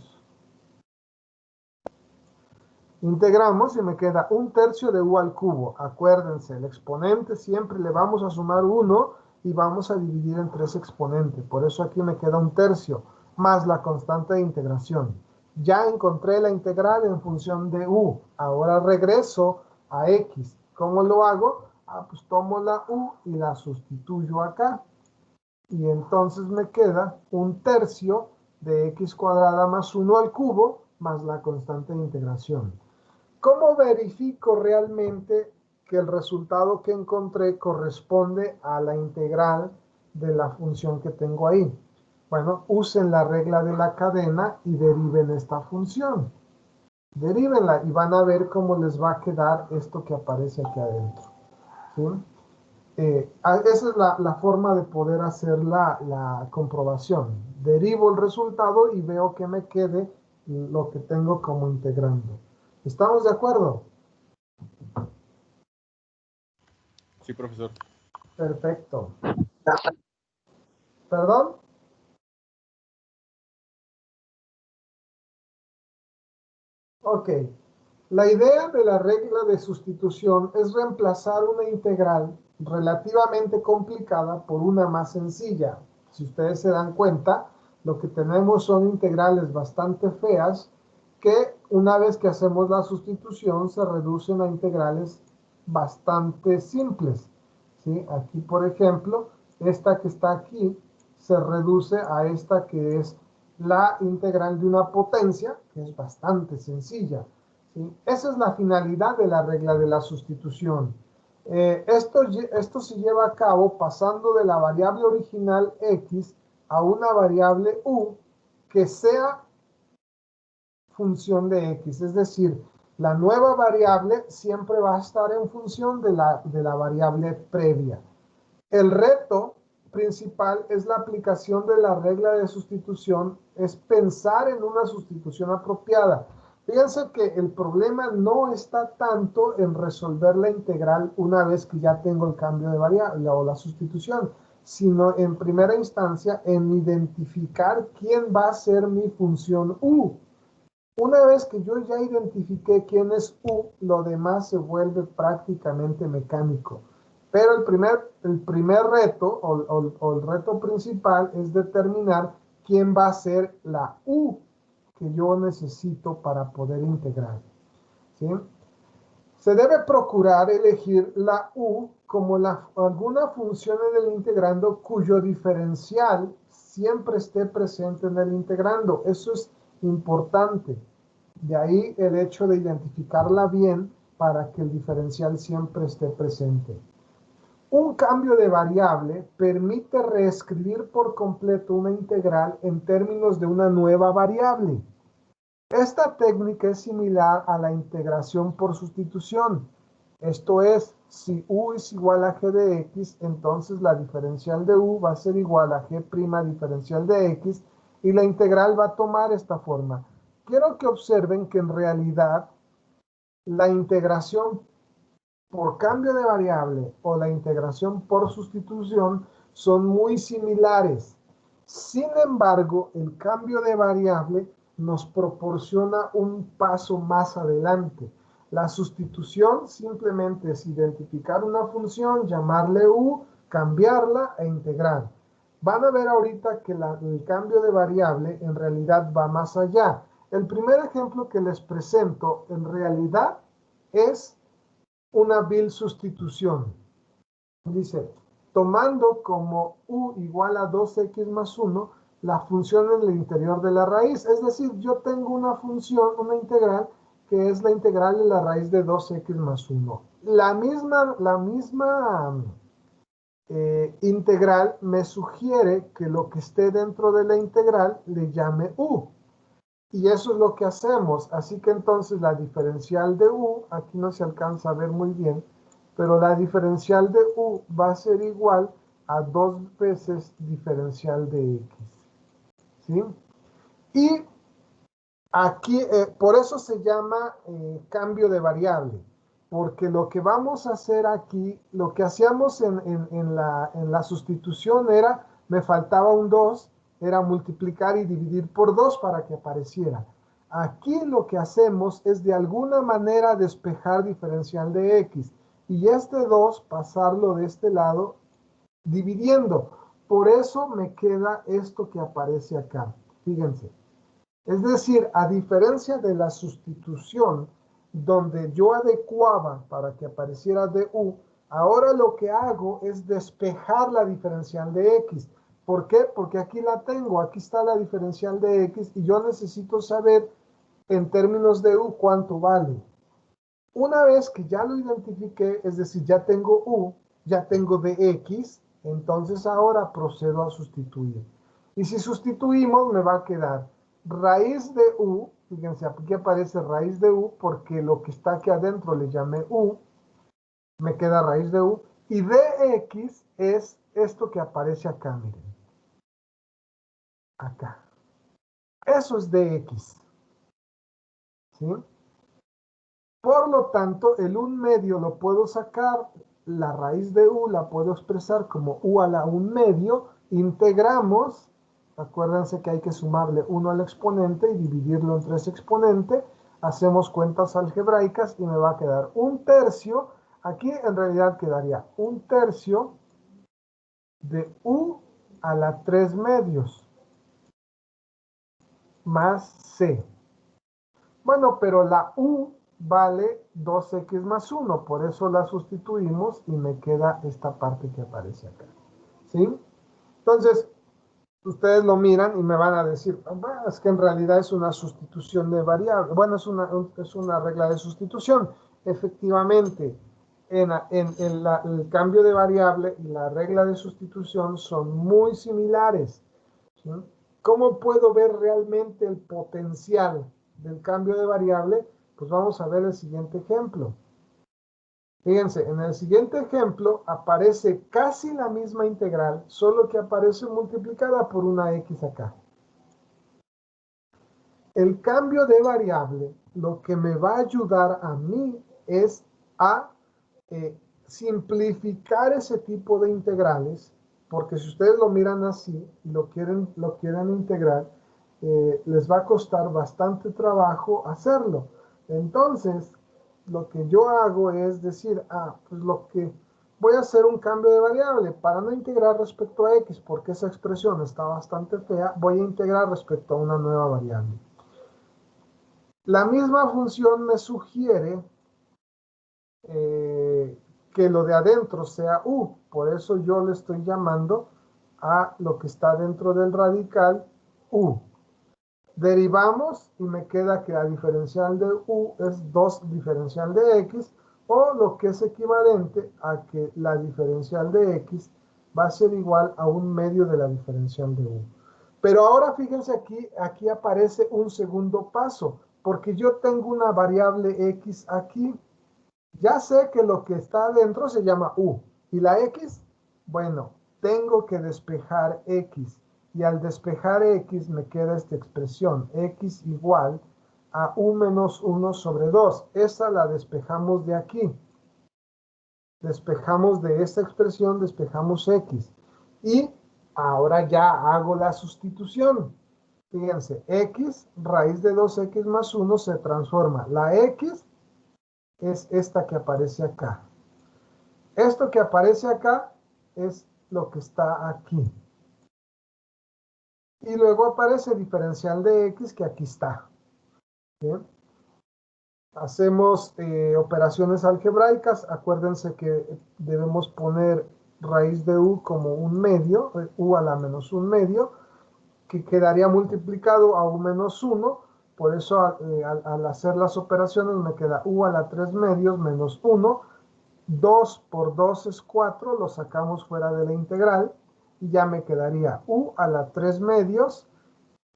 Integramos y me queda 1/3 de u al cubo. Acuérdense, el exponente siempre le vamos a sumar 1 y vamos a dividir en 3 exponentes. Por eso aquí me queda 1/3 más la constante de integración. Ya encontré la integral en función de u. Ahora regreso a x. ¿Cómo lo hago? Pues tomo la u y la sustituyo acá. Y entonces me queda 1/3 de x cuadrada más 1 al cubo más la constante de integración. ¿Cómo verifico realmente que el resultado que encontré corresponde a la integral de la función que tengo ahí? Bueno, usen la regla de la cadena y deriven esta función. Derívenla y van a ver cómo les va a quedar esto que aparece aquí adentro. ¿Sí? Esa es la forma de poder hacer la comprobación. Derivo el resultado y veo que me quede lo que tengo como integrando. ¿Estamos de acuerdo? Sí, profesor. Perfecto. ¿Perdón? Ok. La idea de la regla de sustitución es reemplazar una integral relativamente complicada por una más sencilla. Si ustedes se dan cuenta, lo que tenemos son integrales bastante feas que una vez que hacemos la sustitución se reducen a integrales bastante simples. ¿Sí? Aquí, por ejemplo, esta que está aquí se reduce a esta que es la integral de una potencia, que es bastante sencilla. ¿Sí? Esa es la finalidad de la regla de la sustitución. Esto se lleva a cabo pasando de la variable original x a una variable u que sea función de x. Es decir, la nueva variable siempre va a estar en función de la variable previa. El reto principal es la aplicación de la regla de sustitución, es pensar en una sustitución apropiada. Fíjense que el problema no está tanto en resolver la integral una vez que ya tengo el cambio de variable o la sustitución, sino en primera instancia en identificar quién va a ser mi función u. Una vez que yo ya identifiqué quién es u, lo demás se vuelve prácticamente mecánico. Pero el primer reto o el reto principal es determinar quién va a ser la u que yo necesito para poder integrar. ¿Sí? Se debe procurar elegir la u como alguna función en el integrando cuyo diferencial siempre esté presente en el integrando. Eso es importante. De ahí el hecho de identificarla bien para que el diferencial siempre esté presente. Un cambio de variable permite reescribir por completo una integral en términos de una nueva variable. Esta técnica es similar a la integración por sustitución. Esto es, si u es igual a g de x, entonces la diferencial de u va a ser igual a g' diferencial de x y la integral va a tomar esta forma. Quiero que observen que en realidad la integración por cambio de variable o la integración por sustitución son muy similares. Sin embargo, el cambio de variable nos proporciona un paso más adelante. La sustitución simplemente es identificar una función, llamarle u, cambiarla e integrar. Van a ver ahorita que el cambio de variable en realidad va más allá. El primer ejemplo que les presento en realidad es una vil sustitución. Dice, tomando como u igual a 2x más 1, la función en el interior de la raíz. Es decir, yo tengo una función, una integral, que es la integral de la raíz de 2x más 1. La misma integral me sugiere que lo que esté dentro de la integral le llame u. Y eso es lo que hacemos. Así que entonces la diferencial de u, aquí no se alcanza a ver muy bien, pero la diferencial de u va a ser igual a 2 veces diferencial de x. ¿Sí? Y aquí, por eso se llama cambio de variable, porque lo que vamos a hacer aquí, lo que hacíamos en la sustitución era, me faltaba un 2, era multiplicar y dividir por 2 para que apareciera. Aquí lo que hacemos es de alguna manera despejar diferencial de x, y este 2 pasarlo de este lado dividiendo. Por eso me queda esto que aparece acá. Fíjense. Es decir, a diferencia de la sustitución, donde yo adecuaba para que apareciera du, ahora lo que hago es despejar la diferencial de x. ¿Por qué? Porque aquí la tengo, aquí está la diferencial de x y yo necesito saber en términos de u cuánto vale. Una vez que ya lo identifiqué, es decir, ya tengo u, ya tengo dx, entonces ahora procedo a sustituir. Y si sustituimos, me va a quedar raíz de u fíjense, aquí aparece raíz de u porque lo que está aquí adentro le llamé u, me queda raíz de u, y dx es esto que aparece acá, miren. Acá. Eso es dx. ¿Sí? Por lo tanto, el 1/2 lo puedo sacar, la raíz de u la puedo expresar como u a la 1/2, integramos, acuérdense que hay que sumarle 1 al exponente y dividirlo en 3 exponentes, hacemos cuentas algebraicas y me va a quedar 1/3, aquí en realidad quedaría 1/3 de u a la 3/2 más c. Bueno, pero la u vale 2x más 1, por eso la sustituimos y me queda esta parte que aparece acá. ¿Sí? Entonces, ustedes lo miran y me van a decir, bueno, es que en realidad es una sustitución de variable. Bueno, es una regla de sustitución. Efectivamente, el cambio de variable y la regla de sustitución son muy similares. ¿Sí? ¿Cómo puedo ver realmente el potencial del cambio de variable? Pues vamos a ver el siguiente ejemplo. Fíjense, en el siguiente ejemplo aparece casi la misma integral, solo que aparece multiplicada por una x acá. El cambio de variable lo que me va a ayudar a mí es a simplificar ese tipo de integrales, porque si ustedes lo miran así y lo quieren integrar, les va a costar bastante trabajo hacerlo. Entonces, lo que yo hago es decir, pues voy a hacer un cambio de variable para no integrar respecto a x, porque esa expresión está bastante fea, voy a integrar respecto a una nueva variable. La misma función me sugiere que lo de adentro sea u, por eso yo le estoy llamando a lo que está dentro del radical u. Derivamos y me queda que la diferencial de u es 2 diferencial de x, o lo que es equivalente a que la diferencial de x va a ser igual a 1/2 de la diferencial de u. Pero ahora fíjense aquí aparece un segundo paso, porque yo tengo una variable x aquí. Ya sé que lo que está adentro se llama u. ¿Y la x? Bueno, tengo que despejar x. Y al despejar x me queda esta expresión, x igual a u menos 1 sobre 2. Esa la despejamos de aquí. Despejamos de esta expresión, despejamos x. Y ahora ya hago la sustitución. Fíjense, x, raíz de 2x más 1 se transforma. La x es esta que aparece acá. Esto que aparece acá es lo que está aquí. Y luego aparece diferencial de x que aquí está. ¿Bien? Hacemos operaciones algebraicas. Acuérdense que debemos poner raíz de u como 1/2, u a la menos 1/2, que quedaría multiplicado a u menos 1. Por eso al hacer las operaciones me queda u a la 3/2 menos 1. 2 por 2 es 4, lo sacamos fuera de la integral y ya me quedaría u a la 3/2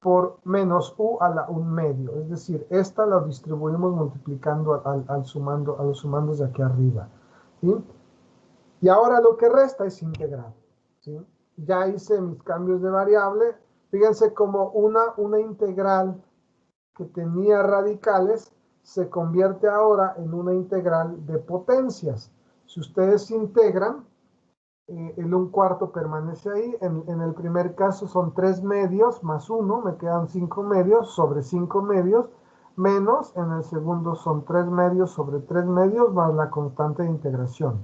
por menos u a la 1/2. Es decir, esta la distribuimos multiplicando a los sumandos de aquí arriba. ¿Sí? Y ahora lo que resta es integrar. ¿Sí? Ya hice mis cambios de variable. Fíjense como una integral que tenía radicales se convierte ahora en una integral de potencias. Si ustedes integran, el 1/4 permanece ahí. En el primer caso son 3/2 más 1, me quedan 5/2 sobre 5/2, menos en el segundo son 3/2 sobre 3/2 más la constante de integración.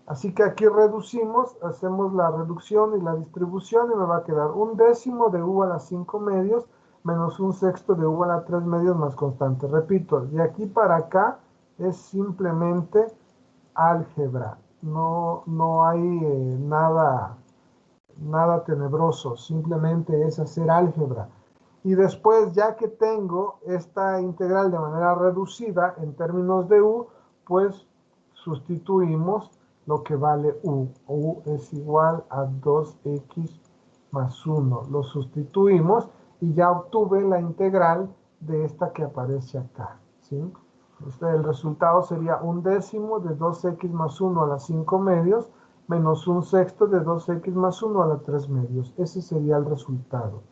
Así que aquí reducimos, hacemos la reducción y la distribución y me va a quedar 1/10 de u a la 5/2 menos 1/6 de u a la 3/2 más constante. Repito, de aquí para acá es simplemente álgebra. No hay nada tenebroso, simplemente es hacer álgebra. Y después, ya que tengo esta integral de manera reducida en términos de u, pues sustituimos lo que vale u. U es igual a 2x más 1. Lo sustituimos y ya obtuve la integral de esta que aparece acá, ¿sí? El resultado sería 1/10 de 2x más 1 a la 5 medios menos 1/6 de 2x más 1 a la 3 medios. Ese sería el resultado.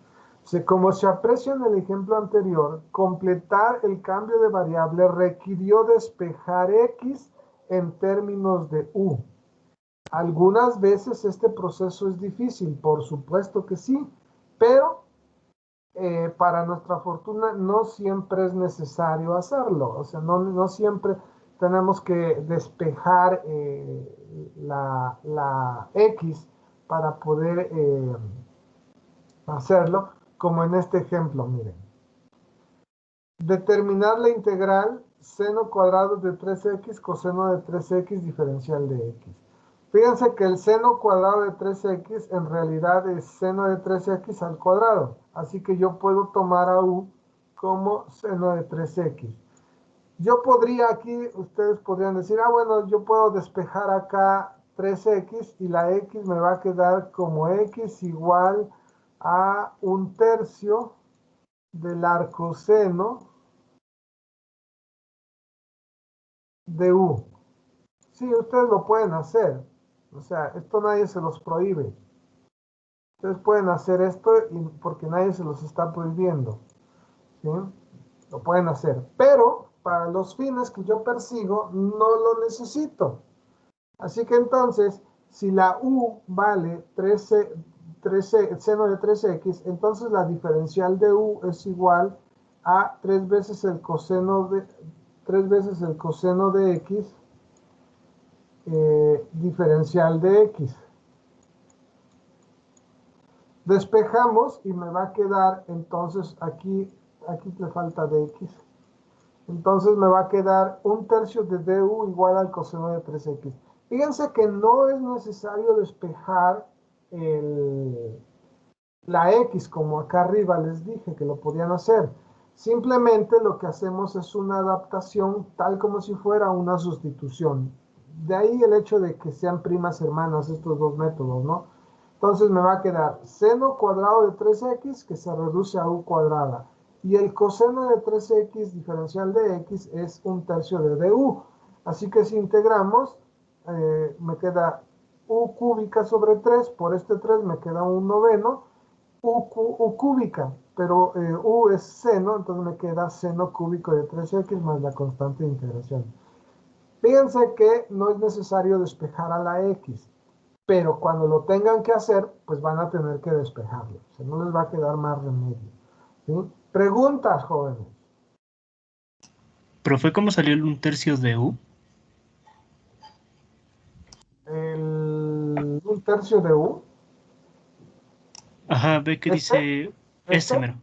Como se aprecia en el ejemplo anterior, completar el cambio de variable requirió despejar x en términos de u. Algunas veces este proceso es difícil, por supuesto que sí, pero para nuestra fortuna no siempre es necesario hacerlo. O sea, no siempre tenemos que despejar la x para poder hacerlo, como en este ejemplo, miren. Determinar la integral seno cuadrado de 3x coseno de 3x diferencial de x. Fíjense que el seno cuadrado de 3x en realidad es seno de 3x al cuadrado. Así que yo puedo tomar a u como seno de 3x. Yo podría aquí, ustedes podrían decir, bueno, yo puedo despejar acá 3x y la x me va a quedar como x igual a 1/3 del arcoseno de u. Sí, ustedes lo pueden hacer. O sea, esto nadie se los prohíbe. Ustedes pueden hacer esto porque nadie se los está prohibiendo. ¿Sí? Lo pueden hacer. Pero para los fines que yo persigo, no lo necesito. Así que entonces, si la u vale 13, seno de 3x, entonces la diferencial de u es igual a 3 veces el coseno de x diferencial de x. Despejamos y me va a quedar entonces aquí le falta de x. Entonces me va a quedar 1/3 de du igual al coseno de 3x. Fíjense que no es necesario despejar la x como acá arriba les dije que lo podían hacer. Simplemente lo que hacemos es una adaptación tal como si fuera una sustitución. De ahí el hecho de que sean primas hermanas estos dos métodos, ¿no? Entonces me va a quedar seno cuadrado de 3x que se reduce a u cuadrada. Y el coseno de 3x diferencial de x es 1/3 de du. Así que si integramos, me queda u cúbica sobre 3. Por este 3 me queda un noveno. U cúbica, pero u es seno, entonces me queda seno cúbico de 3x más la constante de integración. Fíjense que no es necesario despejar a la x, pero cuando lo tengan que hacer, pues van a tener que despejarlo. O sea, no les va a quedar más remedio. ¿Sí? Preguntas, jóvenes. Profe, ¿cómo salió el 1/3 de U? 1/3 de u. Ajá, ve que dice ¿Este? mero.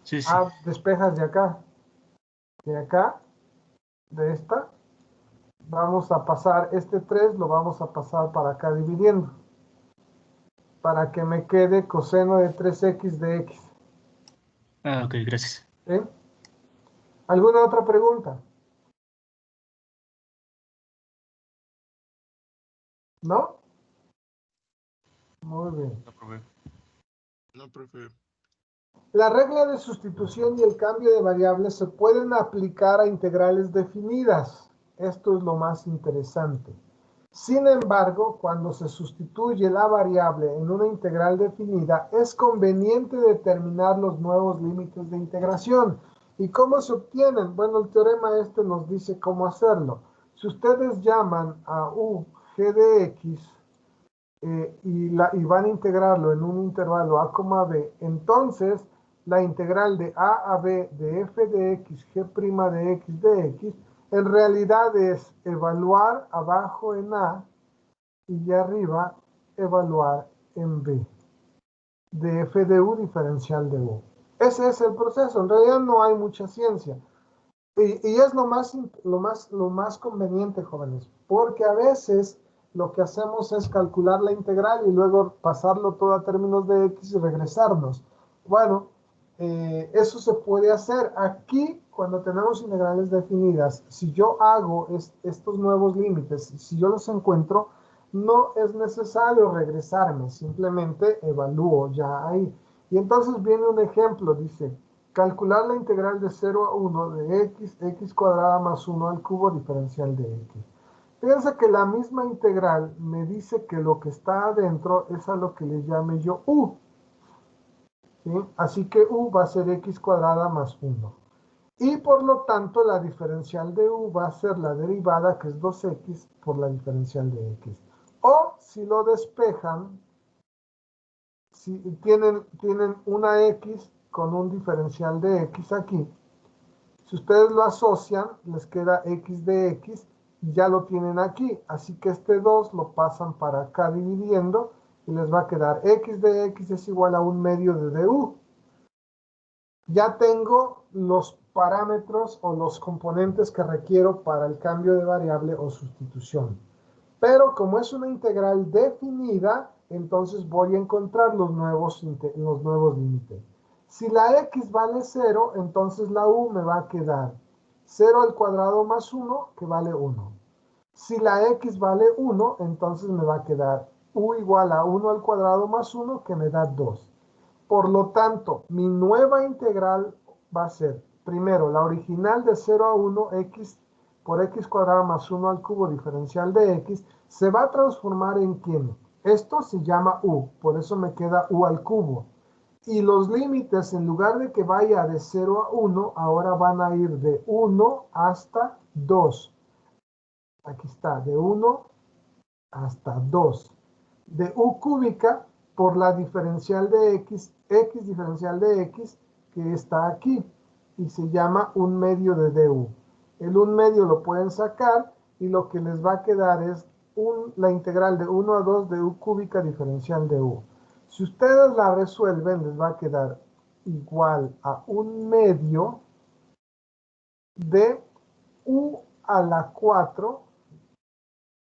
Sí, sí. Despejas de acá. De acá, de esta. Vamos a pasar este 3, lo vamos a pasar para acá dividiendo. Para que me quede coseno de 3x de x. Ah, ok, gracias. ¿Sí? ¿Alguna otra pregunta? ¿No? Muy bien. No, profe. No, profe. La regla de sustitución y el cambio de variables se pueden aplicar a integrales definidas. Esto es lo más interesante. Sin embargo, cuando se sustituye la variable en una integral definida, es conveniente determinar los nuevos límites de integración. ¿Y cómo se obtienen? Bueno, el teorema este nos dice cómo hacerlo. Si ustedes llaman a u g de x y van a integrarlo en un intervalo a, b, entonces la integral de a b de f de x g' de x de x en realidad es evaluar abajo en a y arriba evaluar en b de f de u diferencial de u. Ese es el proceso. En realidad no hay mucha ciencia. Y es lo más conveniente, jóvenes, porque a veces lo que hacemos es calcular la integral y luego pasarlo todo a términos de x y regresarnos. Bueno, eso se puede hacer. Aquí, cuando tenemos integrales definidas, si yo hago estos nuevos límites, si yo los encuentro, no es necesario regresarme, simplemente evalúo ya ahí. Y entonces viene un ejemplo, dice, calcular la integral de 0 a 1 de x cuadrada más 1 al cubo diferencial de x. Fíjense que la misma integral me dice que lo que está adentro es a lo que le llame yo u. ¿Sí? Así que u va a ser x cuadrada más 1. Y por lo tanto la diferencial de u va a ser la derivada, que es 2x, por la diferencial de x. O si lo despejan, si tienen una x con un diferencial de x aquí, si ustedes lo asocian, les queda x de x, y ya lo tienen aquí. Así que este 2 lo pasan para acá dividiendo, y les va a quedar x de x es igual a 1/2 de du. Ya tengo los parámetros o los componentes que requiero para el cambio de variable o sustitución. Pero como es una integral definida, entonces voy a encontrar los nuevos límites. Si la x vale 0, entonces la u me va a quedar 0 al cuadrado más 1, que vale 1. Si la x vale 1, entonces me va a quedar u igual a 1 al cuadrado más 1, que me da 2. Por lo tanto, mi nueva integral va a ser, primero, la original de 0 a 1, x por x cuadrado más 1 al cubo diferencial de x, se va a transformar en ¿quién? Esto se llama u, por eso me queda u al cubo. Y los límites, en lugar de que vaya de 0 a 1, ahora van a ir de 1 hasta 2. Aquí está, de 1 hasta 2. De u cúbica por la diferencial de x diferencial de x, que está aquí, y se llama 1/2 de du. El 1/2 lo pueden sacar, y lo que les va a quedar es la integral de 1 a 2 de u cúbica diferencial de u. Si ustedes la resuelven, les va a quedar igual a 1/2 de u a la 4,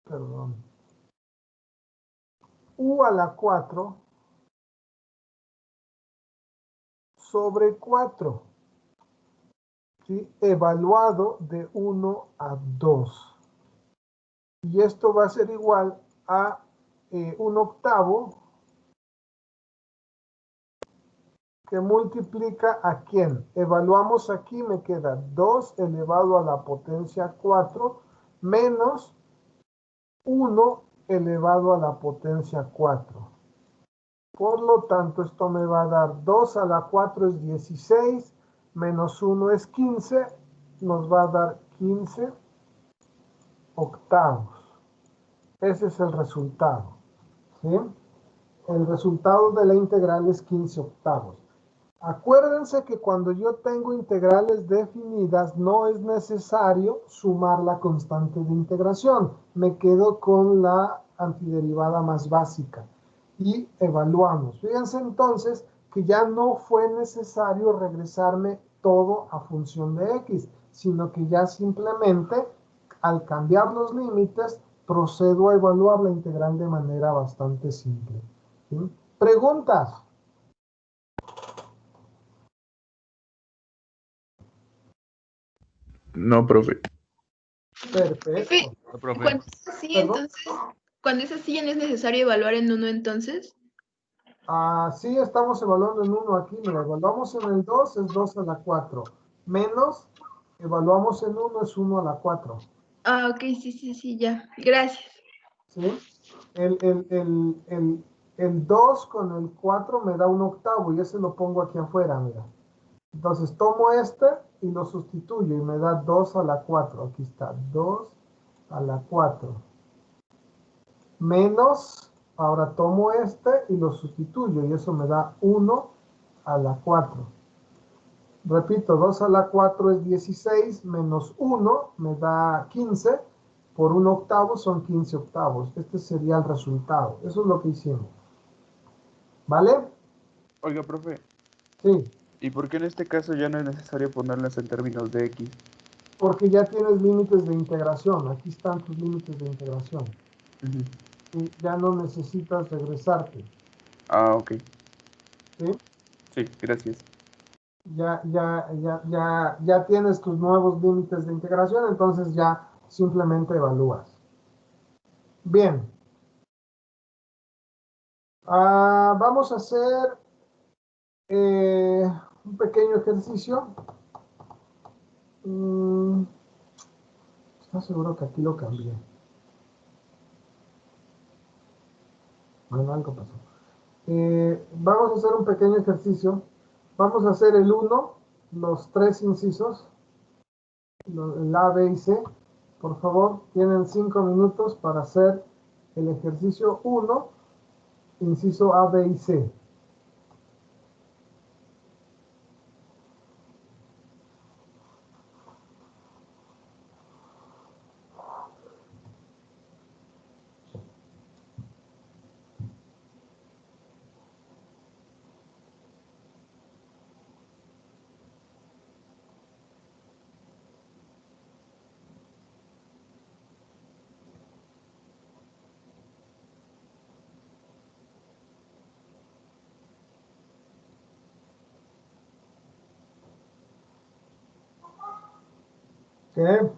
perdón, u a la 4 sobre 4, ¿sí? Evaluado de 1 a 2. Y esto va a ser igual a 1/8, que multiplica ¿a quién? Evaluamos aquí, me queda 2 elevado a la potencia 4 menos 1 elevado a la potencia 4. Por lo tanto, esto me va a dar 2 a la 4 es 16, menos 1 es 15, nos va a dar 15 octavos. Ese es el resultado, ¿sí? El resultado de la integral es 15 octavos. Acuérdense que cuando yo tengo integrales definidas, no es necesario sumar la constante de integración. Me quedo con la antiderivada más básica y evaluamos. Fíjense entonces que ya no fue necesario regresarme todo a función de x, sino que ya simplemente al cambiar los límites procedo a evaluar la integral de manera bastante simple, ¿sí? ¿Preguntas? No, profe. Perfecto. No, profe. Cuando es así, ¿Perdón? entonces, cuando es así, ya no es necesario evaluar en uno entonces. Sí, estamos evaluando en 1 aquí. Mira, evaluamos en el 2, es 2 a la 4. Menos, evaluamos en 1, es 1 a la 4. Ah, ok, sí, ya. Gracias. ¿Sí? El 2 con el 4 me da 1/8 y ese lo pongo aquí afuera, mira. Entonces tomo este y lo sustituyo y me da 2 a la 4. Aquí está, 2 a la 4. Menos, ahora tomo este y lo sustituyo y eso me da 1 a la 4. Repito, 2 a la 4 es 16, menos 1 me da 15, por 1/8 son 15 octavos. Este sería el resultado. Eso es lo que hicimos. ¿Vale? Oiga, profe, Sí, ¿y por qué en este caso ya no es necesario ponerlas en términos de x? porque ya tienes límites de integración. Aquí están tus límites de integración. Ujú. Y ya no necesitas regresarte. Ah, ok. ¿Sí? Sí, gracias. Ya tienes tus nuevos límites de integración, entonces ya simplemente evalúas. Bien. Vamos a hacer un pequeño ejercicio. ¿Estás seguro que aquí lo cambié? Bueno, algo pasó. Vamos a hacer un pequeño ejercicio. Vamos a hacer el 1, los 3 incisos, el A, B y C. Por favor, tienen 5 minutos para hacer el ejercicio 1, inciso A, B y C. ¿Qué?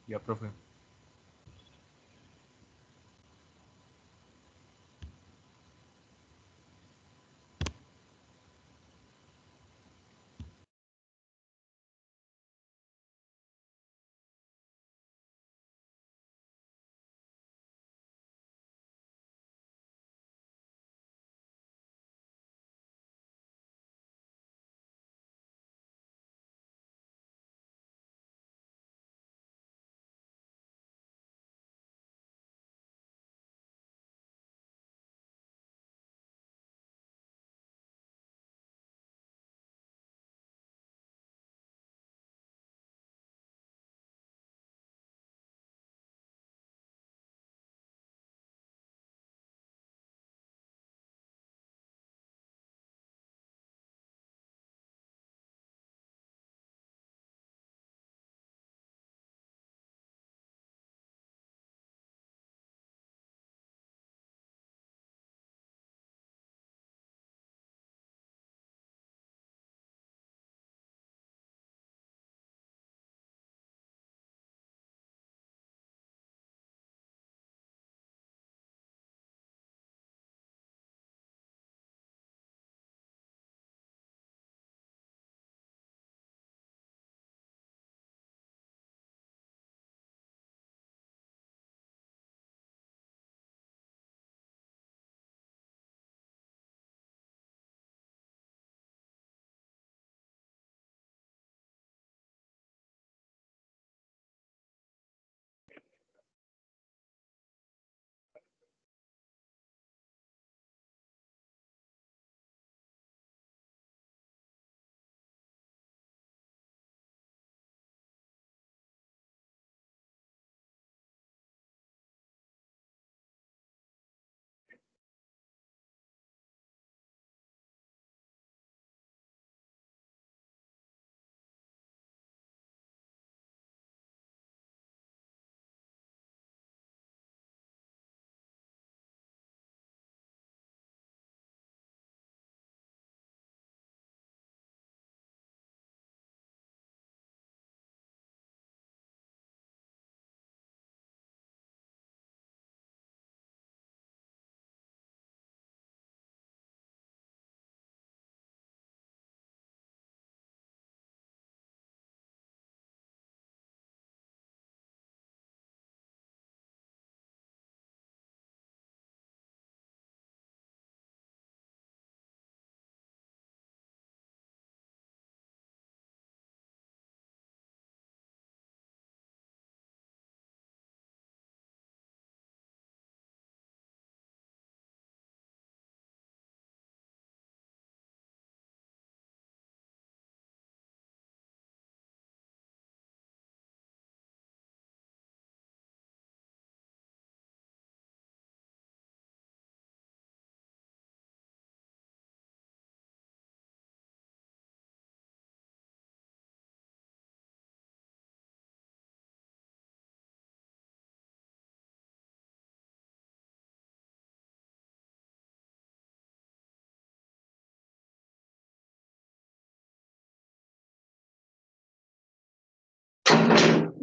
Ya, profe.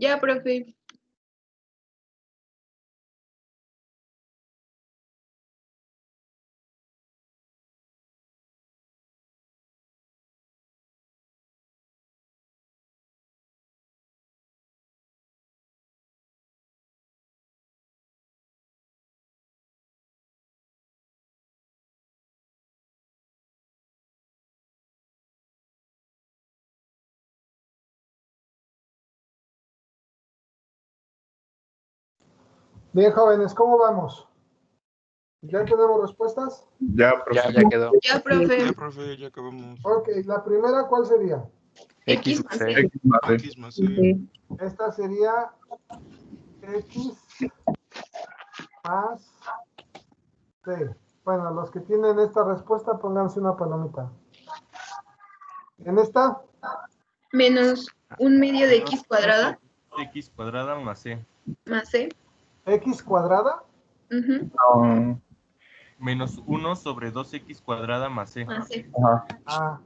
Ya, profe. Bien, jóvenes, ¿cómo vamos? ¿Ya tenemos respuestas? Ya, profe. Ya quedó. Ya, Ya, profe. profe, ya acabamos. Ok, la primera, ¿cuál sería? X más C. X más C. X más C. Sí. Esta sería X más C. Bueno, los que tienen esta respuesta, pónganse una palomita. En esta, Menos 1/2 de X cuadrada X cuadrada más C. más C. X cuadrada, Ujú, No. Menos 1 sobre 2X cuadrada más C. más C. Ajá.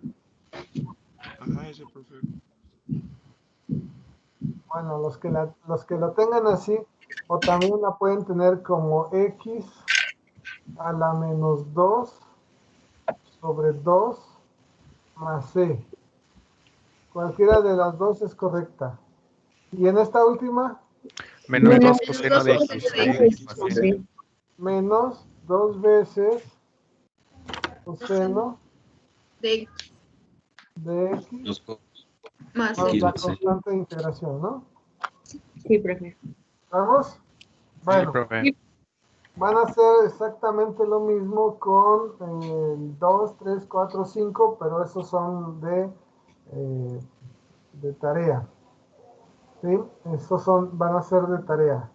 Ajá, ese, profe. bueno, los que lo tengan así, o también la pueden tener como X a la menos 2 sobre 2 más C. Cualquiera de las dos es correcta. Y en esta última, Menos Menos 2 coseno de dos X coseno sobre de X más C. Sí. menos 2 veces coseno De de X más más C. la constante de integración, ¿no? Sí, profe. ¿Vamos? Bueno, profe. van a hacer exactamente lo mismo con el 2, 3, 4, 5, pero esos son de tarea. ¿Sí? Esos van a ser de tarea.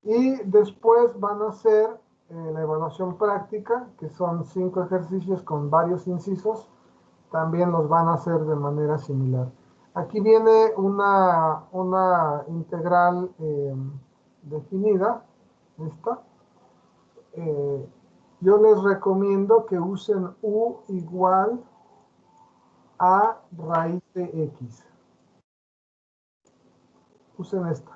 Y después van a hacer la evaluación práctica, que son 5 ejercicios con varios incisos. También los van a hacer de manera similar. Aquí viene una integral definida, esta. Yo les recomiendo que usen u igual a raíz de x. Usen esta.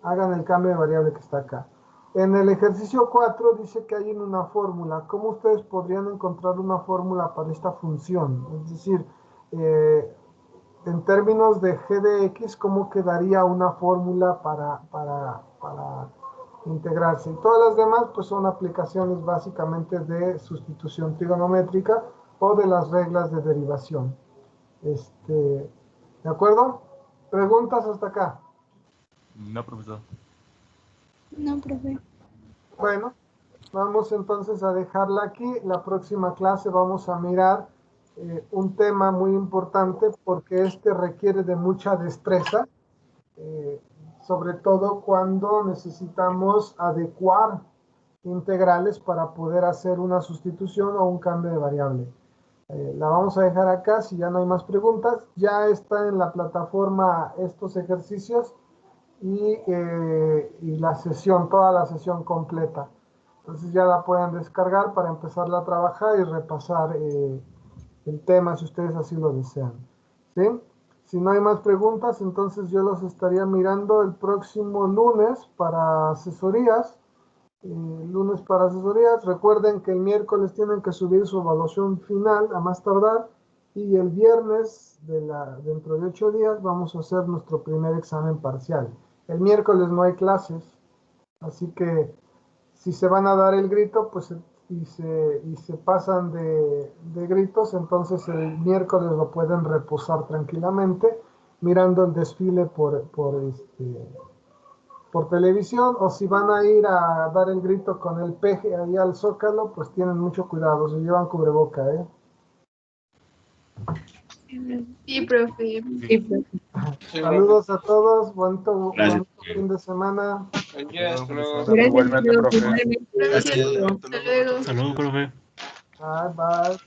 Hagan el cambio de variable que está acá. En el ejercicio 4 dice que hay una fórmula. ¿Cómo ustedes podrían encontrar una fórmula para esta función? Es decir, en términos de g de x, ¿cómo quedaría una fórmula para integrarse? Y todas las demás pues son aplicaciones básicamente de sustitución trigonométrica o de las reglas de derivación. ¿De acuerdo? ¿Preguntas hasta acá? No, profesor. No, profe. Bueno, vamos entonces a dejarla aquí. La próxima clase vamos a mirar un tema muy importante porque este requiere de mucha destreza, sobre todo cuando necesitamos adecuar integrales para poder hacer una sustitución o un cambio de variable. La vamos a dejar acá si ya no hay más preguntas. Ya está en la plataforma estos ejercicios y la sesión, toda la sesión completa. Entonces ya la pueden descargar para empezarla a trabajar y repasar el tema si ustedes así lo desean. ¿Sí? Si no hay más preguntas, entonces yo los estaría mirando el próximo lunes para asesorías. Lunes para asesorías. Recuerden que el miércoles tienen que subir su evaluación final a más tardar. Y el viernes, dentro de 8 días, vamos a hacer nuestro primer examen parcial. El miércoles no hay clases, así que si se van a dar el grito, pues y se pasan de gritos, entonces el miércoles lo pueden reposar tranquilamente mirando el desfile por televisión, o si van a ir a dar el grito con el peje ahí al Zócalo, pues tienen mucho cuidado, se llevan cubreboca, ¿eh? Sí, profe. Sí, profe. Saludos a todos, bonito fin de semana. Gracias, Igualmente, profe. profe. Gracias. Hasta Hasta luego. Hasta luego, profe. Bye, bye.